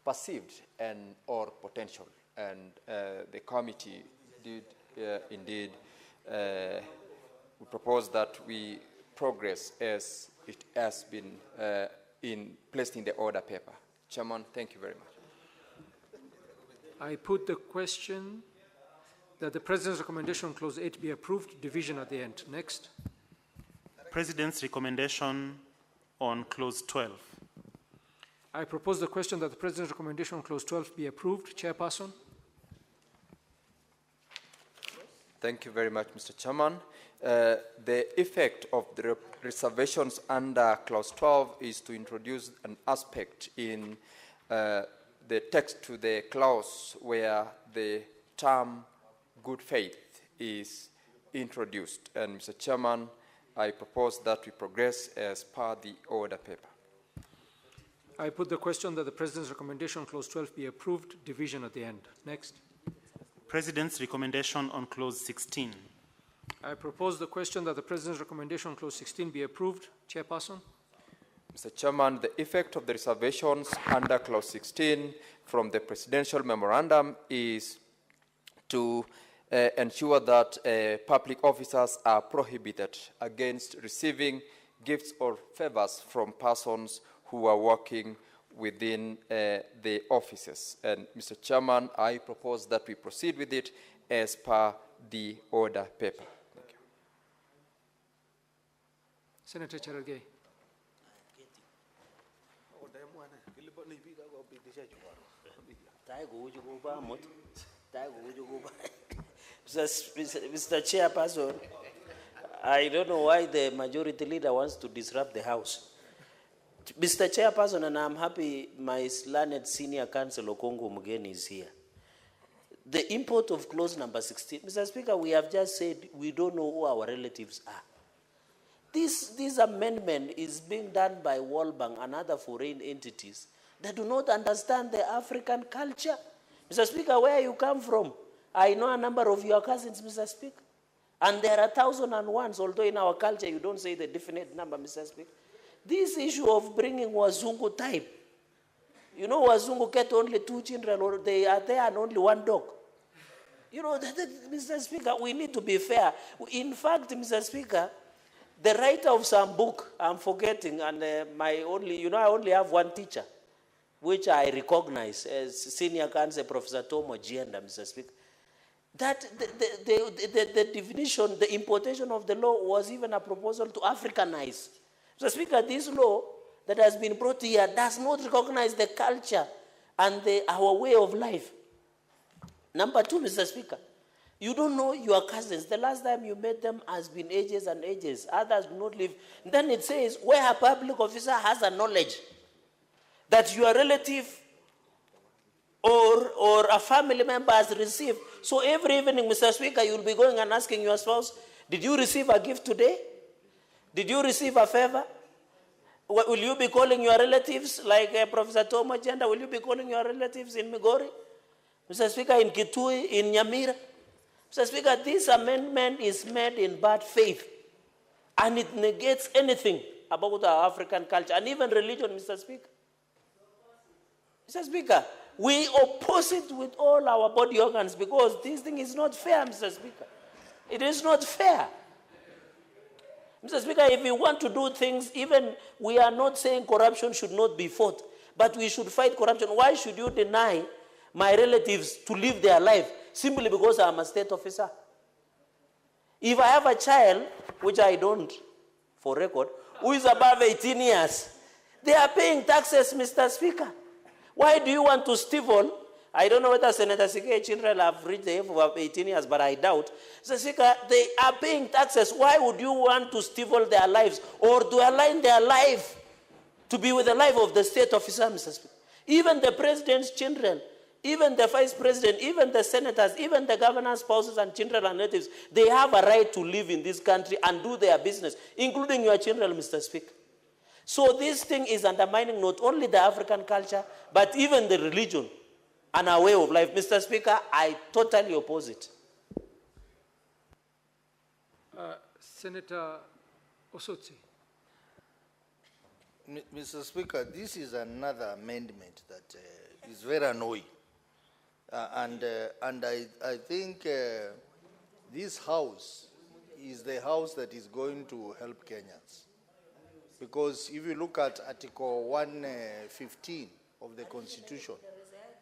perceived and or potential. And the committee did indeed we propose that we progress as it has been placed in the order paper. Chairman, thank you very much. I put the question that the President's recommendation clause 8 be approved, division at the end. Next. President's recommendation on clause 12. I propose the question that the President's recommendation clause 12 be approved. Chairperson. Thank you very much, Mr. Chairman. The effect of the reservations under clause 12 is to introduce an aspect in the text to the clause where the term good faith is introduced. And Mr. Chairman, I propose that we progress as per the order paper. I put the question that the President's recommendation clause 12 be approved, division at the end. Next. President's recommendation on clause 16. I propose the question that the President's recommendation clause 16 be approved. Chairperson. Mr. Chairman, the effect of the reservations under clause 16 from the presidential memorandum is to ensure that public officers are prohibited against receiving gifts or favors from persons who are working within the offices. And Mr. Chairman, I propose that we proceed with it as per the order paper. Thank you. Senator Cherargei. Mr. Chairperson, I don't know why the majority leader wants to disrupt the House. Mr. Chairperson, and I'm happy my learned senior counsel Okongo Mugeni is here. The import of clause number 16, Mr. Speaker, we have just said we don't know who our relatives are. This amendment is being done by World Bank and other foreign entities that do not understand the African culture. Mr. Speaker, where you come from, I know a number of your cousins, Mr. Speaker. And there are 1,001s, although in our culture you don't say the definite number, Mr. Speaker. This issue of bringing Wazungu type, you know, Wazungu get only 2 children, or they are there and only 1 dog. You know, Mr. Speaker, we need to be fair. In fact, Mr. Speaker, the writer of some book, I'm forgetting, and I only have 1 teacher, which I recognize as senior counsel, Professor Tomo Gienda, Mr. Speaker. That the definition, the importation of the law was even a proposal to Africanize. Mr. Speaker, this law that has been brought here does not recognize the culture and our way of life. Number 2, Mr. Speaker, you don't know your cousins. The last time you met them has been ages and ages. Others do not live. Then it says, where a public officer has a knowledge that your relative or a family member has received. So every evening, Mr. Speaker, you'll be going and asking your spouse, did you receive a gift today? Did you receive a favor? Will you be calling your relatives, like Professor Tom Agenda? Will you be calling your relatives in Migori? Mr. Speaker, in Kitui, in Nyamira? Mr. Speaker, this amendment is made in bad faith, and it negates anything about our African culture, and even religion, Mr. Speaker. Mr. Speaker, we oppose it with all our body organs because this thing is not fair, Mr. Speaker. It is not fair. Mr. Speaker, if we want to do things, even we are not saying corruption should not be fought, but we should fight corruption. Why should you deny my relatives to live their life simply because I'm a state officer? If I have a child, which I don't, for record, who is above 18 years, they are paying taxes, Mr. Speaker. Why do you want to stifle? I don't know whether Senator Sikei children have reached the age of 18 years, but I doubt. Mr. Speaker, they are paying taxes. Why would you want to stifle their lives or to align their life to be with the life of the state officer, Mr. Speaker? Even the president's children, even the vice president, even the senators, even the governor's spouses and children and relatives, they have a right to live in this country and do their business, including your children, Mr. Speaker. So this thing is undermining not only the African culture, but even the religion and our way of life. Mr. Speaker, I totally oppose it. Senator Osotsi. Mr. Speaker, this is another amendment that is very annoying. And I think this house is the house that is going to help Kenyans. Because if you look at Article 115 of the Constitution,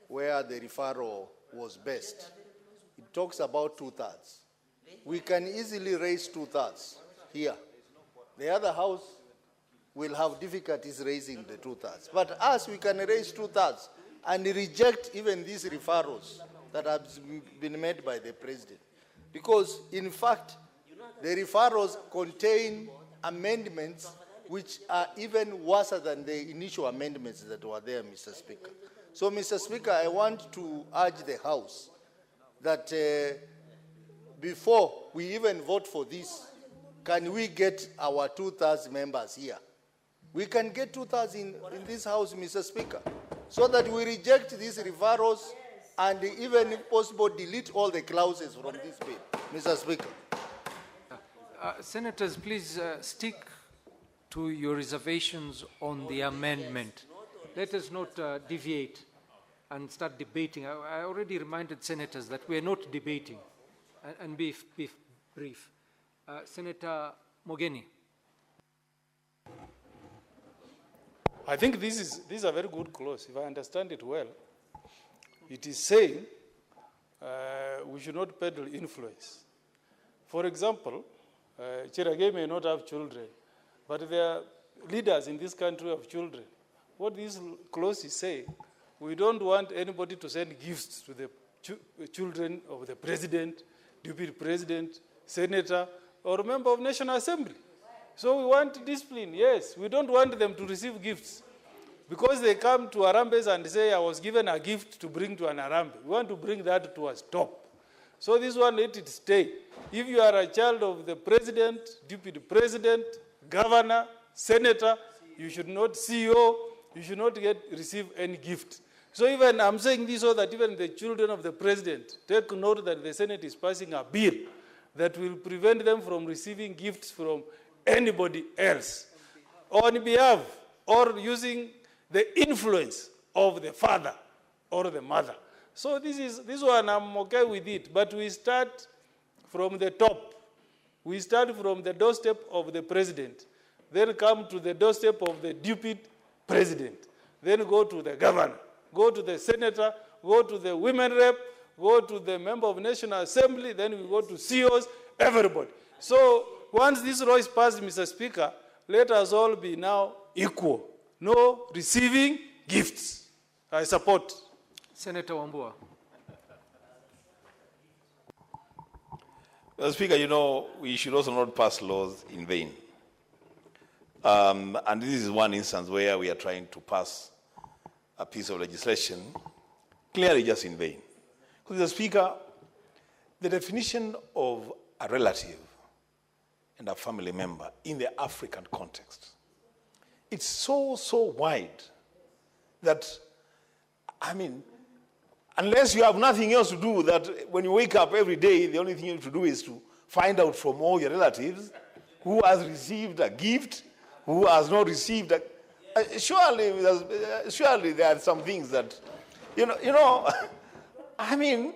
where the referral was based, it talks about 2/3. We can easily raise 2/3 here. The other house will have difficulties raising the 2/3. But us, we can raise 2/3 and reject even these referrals that have been made by the president. Because, in fact, the referrals contain amendments which are even worse than the initial amendments that were there, Mr. Speaker. So, Mr. Speaker, I want to urge the House that before we even vote for this, can we get our 2/3 members here? We can get 2/3 in this House, Mr. Speaker, so that we reject these referrals and even, if possible, delete all the clauses from this bill, Mr. Speaker. Senators, please stick to your reservations on the amendment. Let us not deviate and start debating. I already reminded senators that we are not debating. And be brief. Senator Mogeni. I think this is a very good clause, if I understand it well. It is saying we should not peddle influence. For example, Cherage may not have children, but there are leaders in this country of children. What this clause is saying, we don't want anybody to send gifts to the children of the president, deputy president, senator, or member of National Assembly. So we want discipline, yes. We don't want them to receive gifts. Because they come to Harambes and say, I was given a gift to bring to an Harambe. We want to bring that to a stop. So this one, let it stay. If you are a child of the president, deputy president, governor, senator, you should not CEO, you should not receive any gift. So even I'm saying this so that even the children of the president take note that the Senate is passing a bill that will prevent them from receiving gifts from anybody else on behalf or using the influence of the father or the mother. So this one I'm okay with it, but we start from the top. We start from the doorstep of the president, then come to the doorstep of the deputy president, then go to the governor, go to the senator, go to the women rep, go to the member of National Assembly, then we go to CEOs, everybody. So once this law is passed, Mr. Speaker, let us all be now equal. No receiving gifts. I support. Senator Wambua. Well, Speaker, you know, we should also not pass laws in vain. And this is one instance where we are trying to pass a piece of legislation clearly just in vain. Because the Speaker, the definition of a relative and a family member in the African context, it's so wide that, I mean, unless you have nothing else to do, that when you wake up every day, the only thing you have to do is to find out from all your relatives who has received a gift, who has not received a... surely there are some things that, you know, I mean,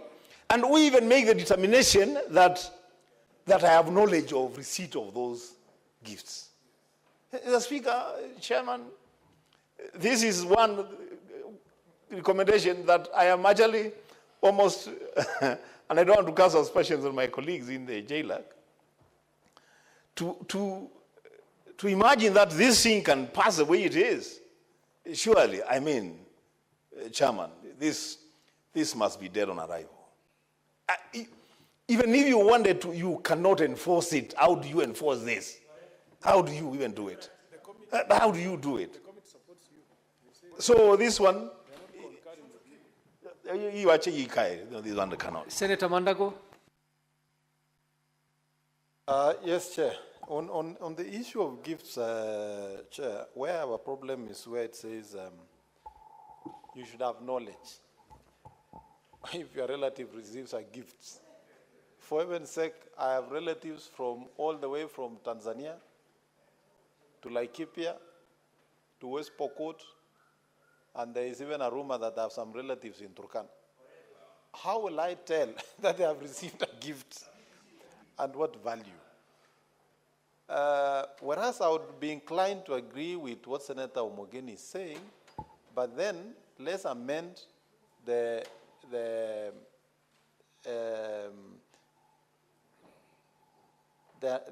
and we even make the determination that I have knowledge of receipt of those gifts. The Speaker, Chairman, this is one recommendation that I am actually almost, and I don't want to cast aspersions on my colleagues in the jailer, to imagine that this thing can pass the way it is. Surely, I mean, Chairman, this must be dead on arrival. Even if you wanted to, you cannot enforce it. How do you enforce this? How do you even do it? How do you do it? So this one, this one cannot. Senator Mandago. Yes, Chair. On the issue of gifts, Chair, where our problem is where it says you should have knowledge if your relative receives a gift. For heaven's sake, I have relatives from all the way from Tanzania to Laikipia to West Pokot, and there is even a rumor that I have some relatives in Turkana. How will I tell that they have received a gift and what value? Whereas I would be inclined to agree with what Senator Omogeni is saying, but then let's amend the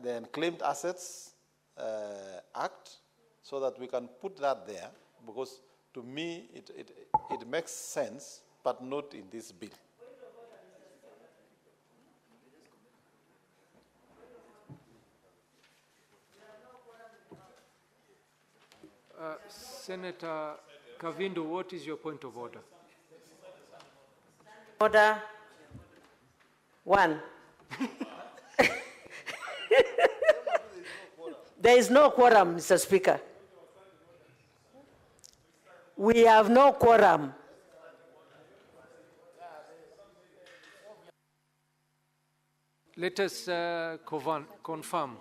Unclaimed Assets Act so that we can put that there, because to me it makes sense, but not in this bill. Senator Kavindu, what is your point of order? Order 1. There is no quorum, Mr. Speaker. We have no quorum. Let us confirm.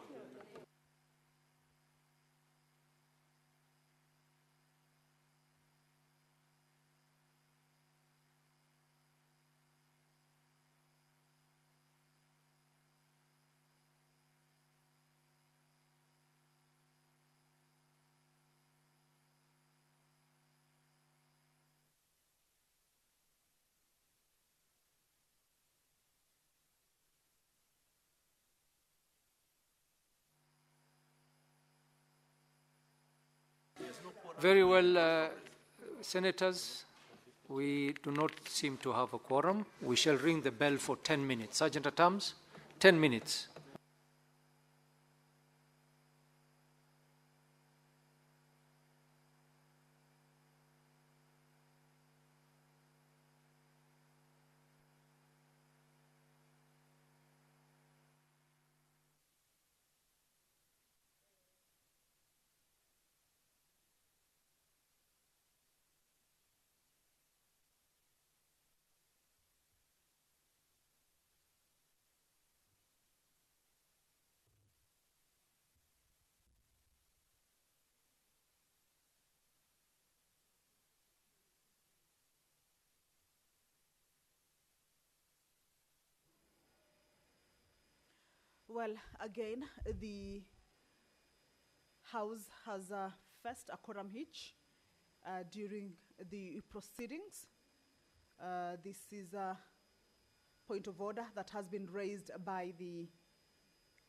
Very well, Senators. We do not seem to have a quorum. We shall ring the bell for 10 minutes. Sergeant at Arms, 10 minutes. Well, again, the House has faced a quorum hitch during the proceedings. This is a point of order that has been raised by the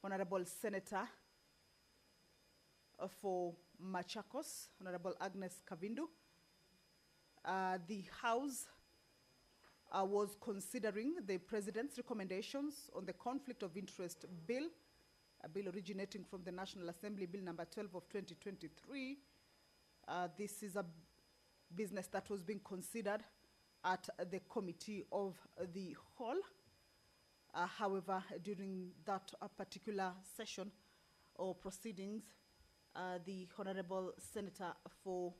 Honorable Senator for Machakos, Honorable Agnes Kavindu. The House was considering the President's recommendations on the Conflict of Interest Bill, a bill originating from the National Assembly, Bill number 12 of 2023. This is a business that was being considered at the committee of the whole. However, during that particular session or proceedings, the Honorable Senator for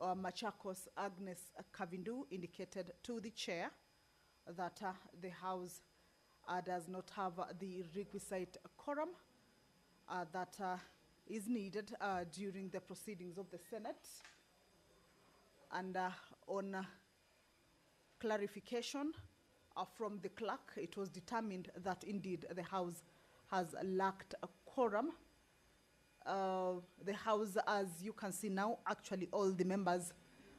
Machakos, Agnes Kavindu, indicated to the chair that the House does not have the requisite quorum that is needed during the proceedings of the Senate. And on clarification from the clerk, it was determined that indeed the House has lacked a quorum. The House, as you can see now, actually all the members,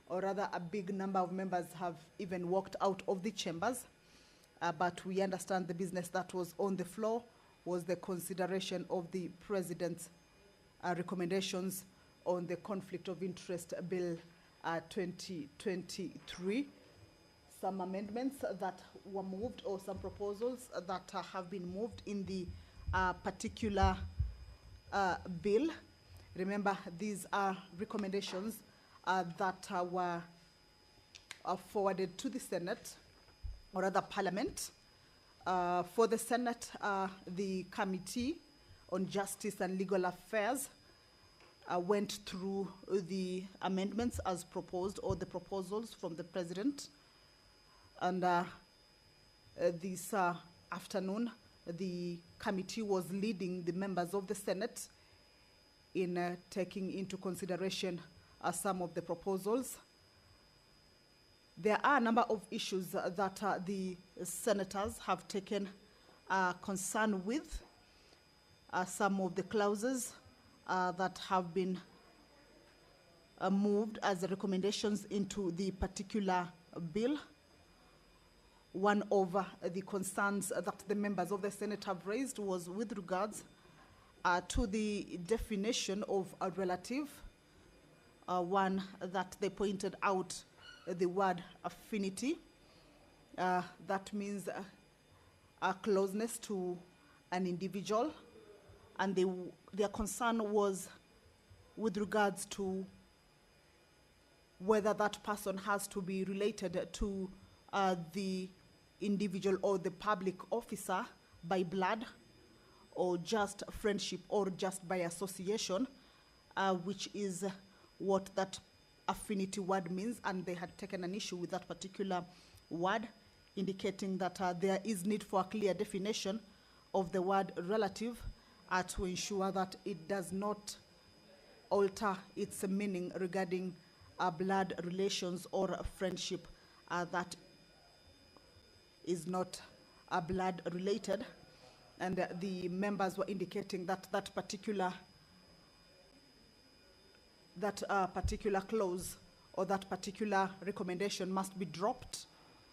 or rather a big number of members, have even walked out of the chambers. But we understand the business that was on the floor was the consideration of the President's recommendations on the Conflict of Interest Bill 2023. Some amendments that were moved, or some proposals that have been moved in the particular bill. Remember, these are recommendations that were forwarded to the Senate, or rather Parliament. For the Senate, the Committee on Justice and Legal Affairs went through the amendments as proposed, or the proposals from the President. And this afternoon, the committee was leading the members of the Senate in taking into consideration some of the proposals. There are a number of issues that the senators have taken concern with. Some of the clauses that have been moved as recommendations into the particular bill. One of the concerns that the members of the Senate have raised was with regards to the definition of a relative. One that they pointed out, the word affinity. That means a closeness to an individual. And their concern was with regards to whether that person has to be related to the individual or the public officer by blood, or just friendship, or just by association, which is what that affinity word means. And they had taken an issue with that particular word, indicating that there is need for a clear definition of the word relative to ensure that it does not alter its meaning regarding blood relations or friendship that is not blood related. And the members were indicating that that particular clause, or that particular recommendation, must be dropped,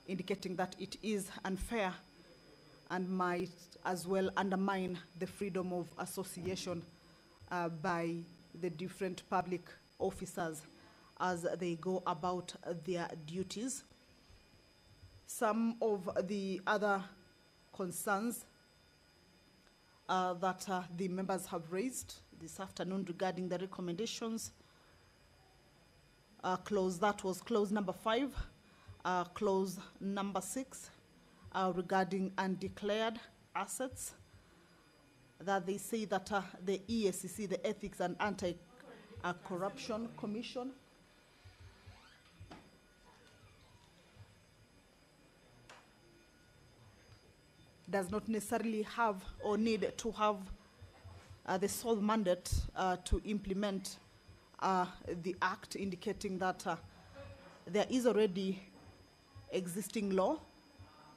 indicating that it is unfair and might as well undermine the freedom of association by the different public officers as they go about their duties. Some of the other concerns that the members have raised this afternoon regarding the recommendations, clause that was clause number 5, clause number 6, regarding undeclared assets, that they say that the EACC, the Ethics and Anti-Corruption Commission, does not necessarily have or need to have the sole mandate to implement the act, indicating that there is already existing law,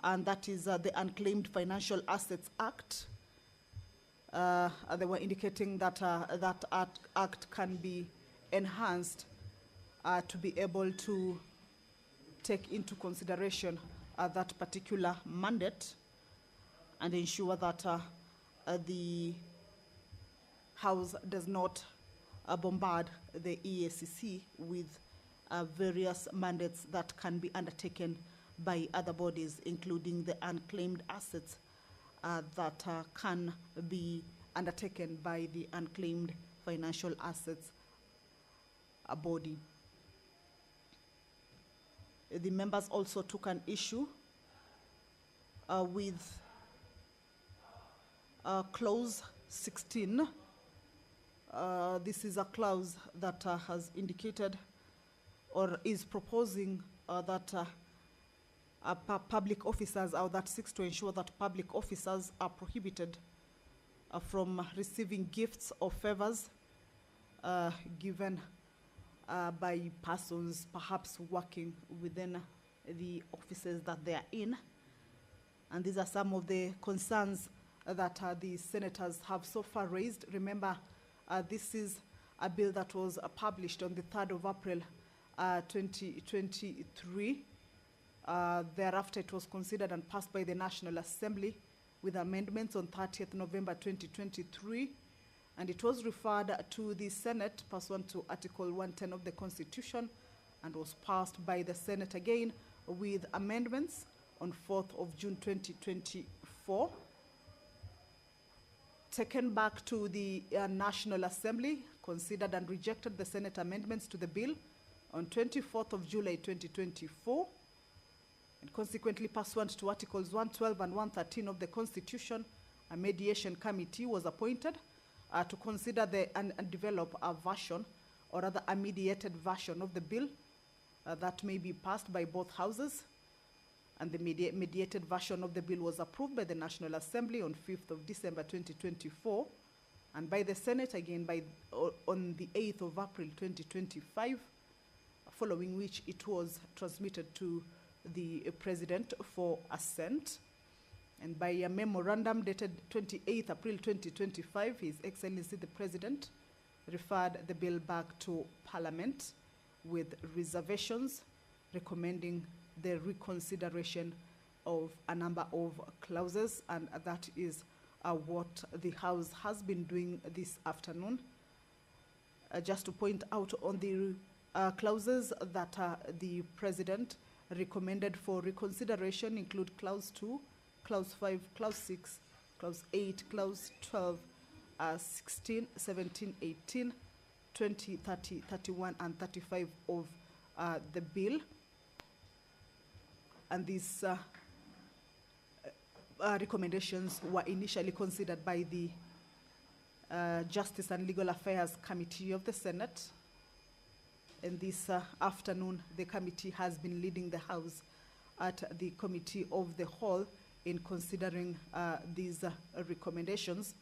and that is the Unclaimed Financial Assets Act. They were indicating that that act can be enhanced to be able to take into consideration that particular mandate and ensure that the House does not bombard the EACC with various mandates that can be undertaken by other bodies, including the unclaimed assets that can be undertaken by the Unclaimed Financial Assets Body. The members also took an issue with clause 16. This is a clause that has indicated or is proposing that public officers, or that seeks to ensure that public officers are prohibited from receiving gifts or favors given by persons perhaps working within the offices that they are in. And these are some of the concerns that the senators have so far raised. Remember, this is a bill that was published on the 3rd of April 2023. Thereafter, it was considered and passed by the National Assembly with amendments on 30th November 2023. And it was referred to the Senate pursuant to Article 110 of the Constitution and was passed by the Senate again with amendments on 4th of June 2024. Taken back to the National Assembly, considered and rejected the Senate amendments to the bill on 24th of July 2024. And consequently, pursuant to Articles 112 and 113 of the Constitution, a mediation committee was appointed to consider and develop a version, or rather a mediated version of the bill that may be passed by both houses. And the mediated version of the bill was approved by the National Assembly on 5th of December 2024, and by the Senate again on the 8th of April 2025, following which it was transmitted to the President for assent. And by a memorandum dated 28th April 2025, His Excellency the President referred the bill back to Parliament with reservations, recommending the reconsideration of a number of clauses, and that is what the House has been doing this afternoon. Just to point out on the clauses that the President recommended for reconsideration include Clause 2, Clause 5, Clause 6, Clause 8, Clause 12, 16, 17, 18, 20, 30, 31, and 35 of the bill. And these recommendations were initially considered by the Justice and Legal Affairs Committee of the Senate. And this afternoon, the committee has been leading the House at the Committee of the Whole in considering these recommendations.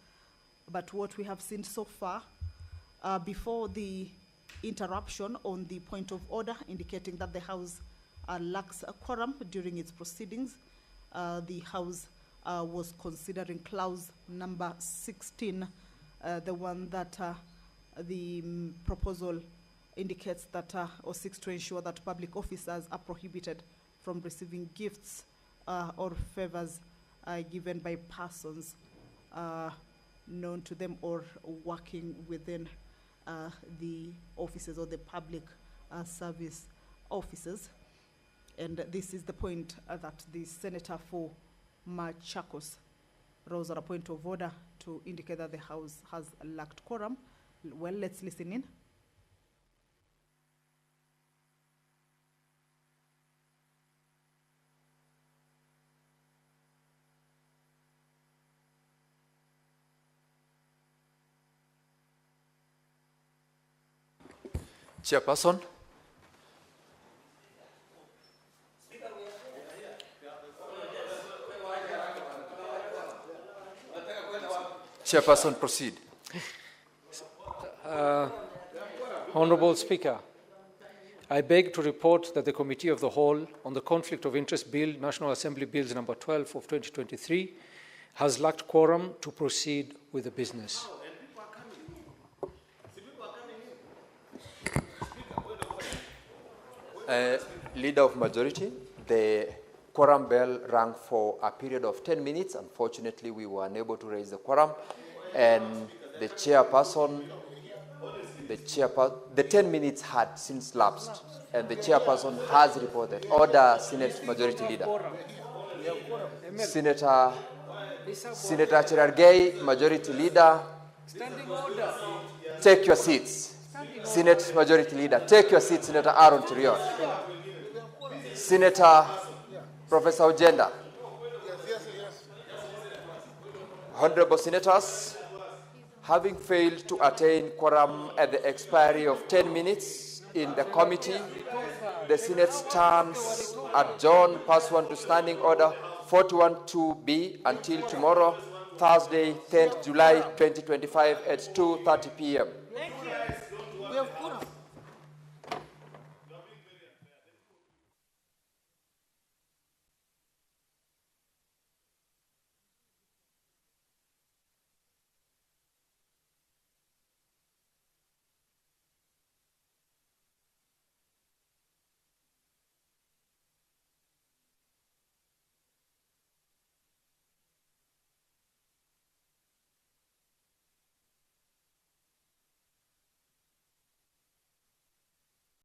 But what we have seen so far, before the interruption on the point of order indicating that the House lacks a quorum during its proceedings, the House was considering clause number 16, the one that the proposal indicates that or seeks to ensure that public officers are prohibited from receiving gifts or favors given by persons known to them or working within the offices or the public service offices. And this is the point that the Senator for Machakos rose at a point of order to indicate that the House has lacked quorum. Well, let's listen in. Chairperson. Chairperson, proceed. Honorable Speaker, I beg to report that the Committee of the Whole on the Conflict of Interest Bill, National Assembly Bills number 12 of 2023, has lacked quorum to proceed with the business. Leader of Majority, the quorum bell rang for a period of 10 minutes. Unfortunately, we were unable to raise the quorum, and the chairperson, the 10 minutes had since lapsed, and the chairperson has reported. Order, Senate Majority Leader. Senator Cherargei, Majority Leader, take your seats. Senate Majority Leader, take your seat. Senator Aaron Tirion. Senator Professor Ojenda. Honorable Senators, having failed to attain quorum at the expiry of 10 minutes in the committee, the Senate stands adjourned pursuant to Standing Order 41-2B until tomorrow, Thursday, 10th July 2025 at 2:30 p.m.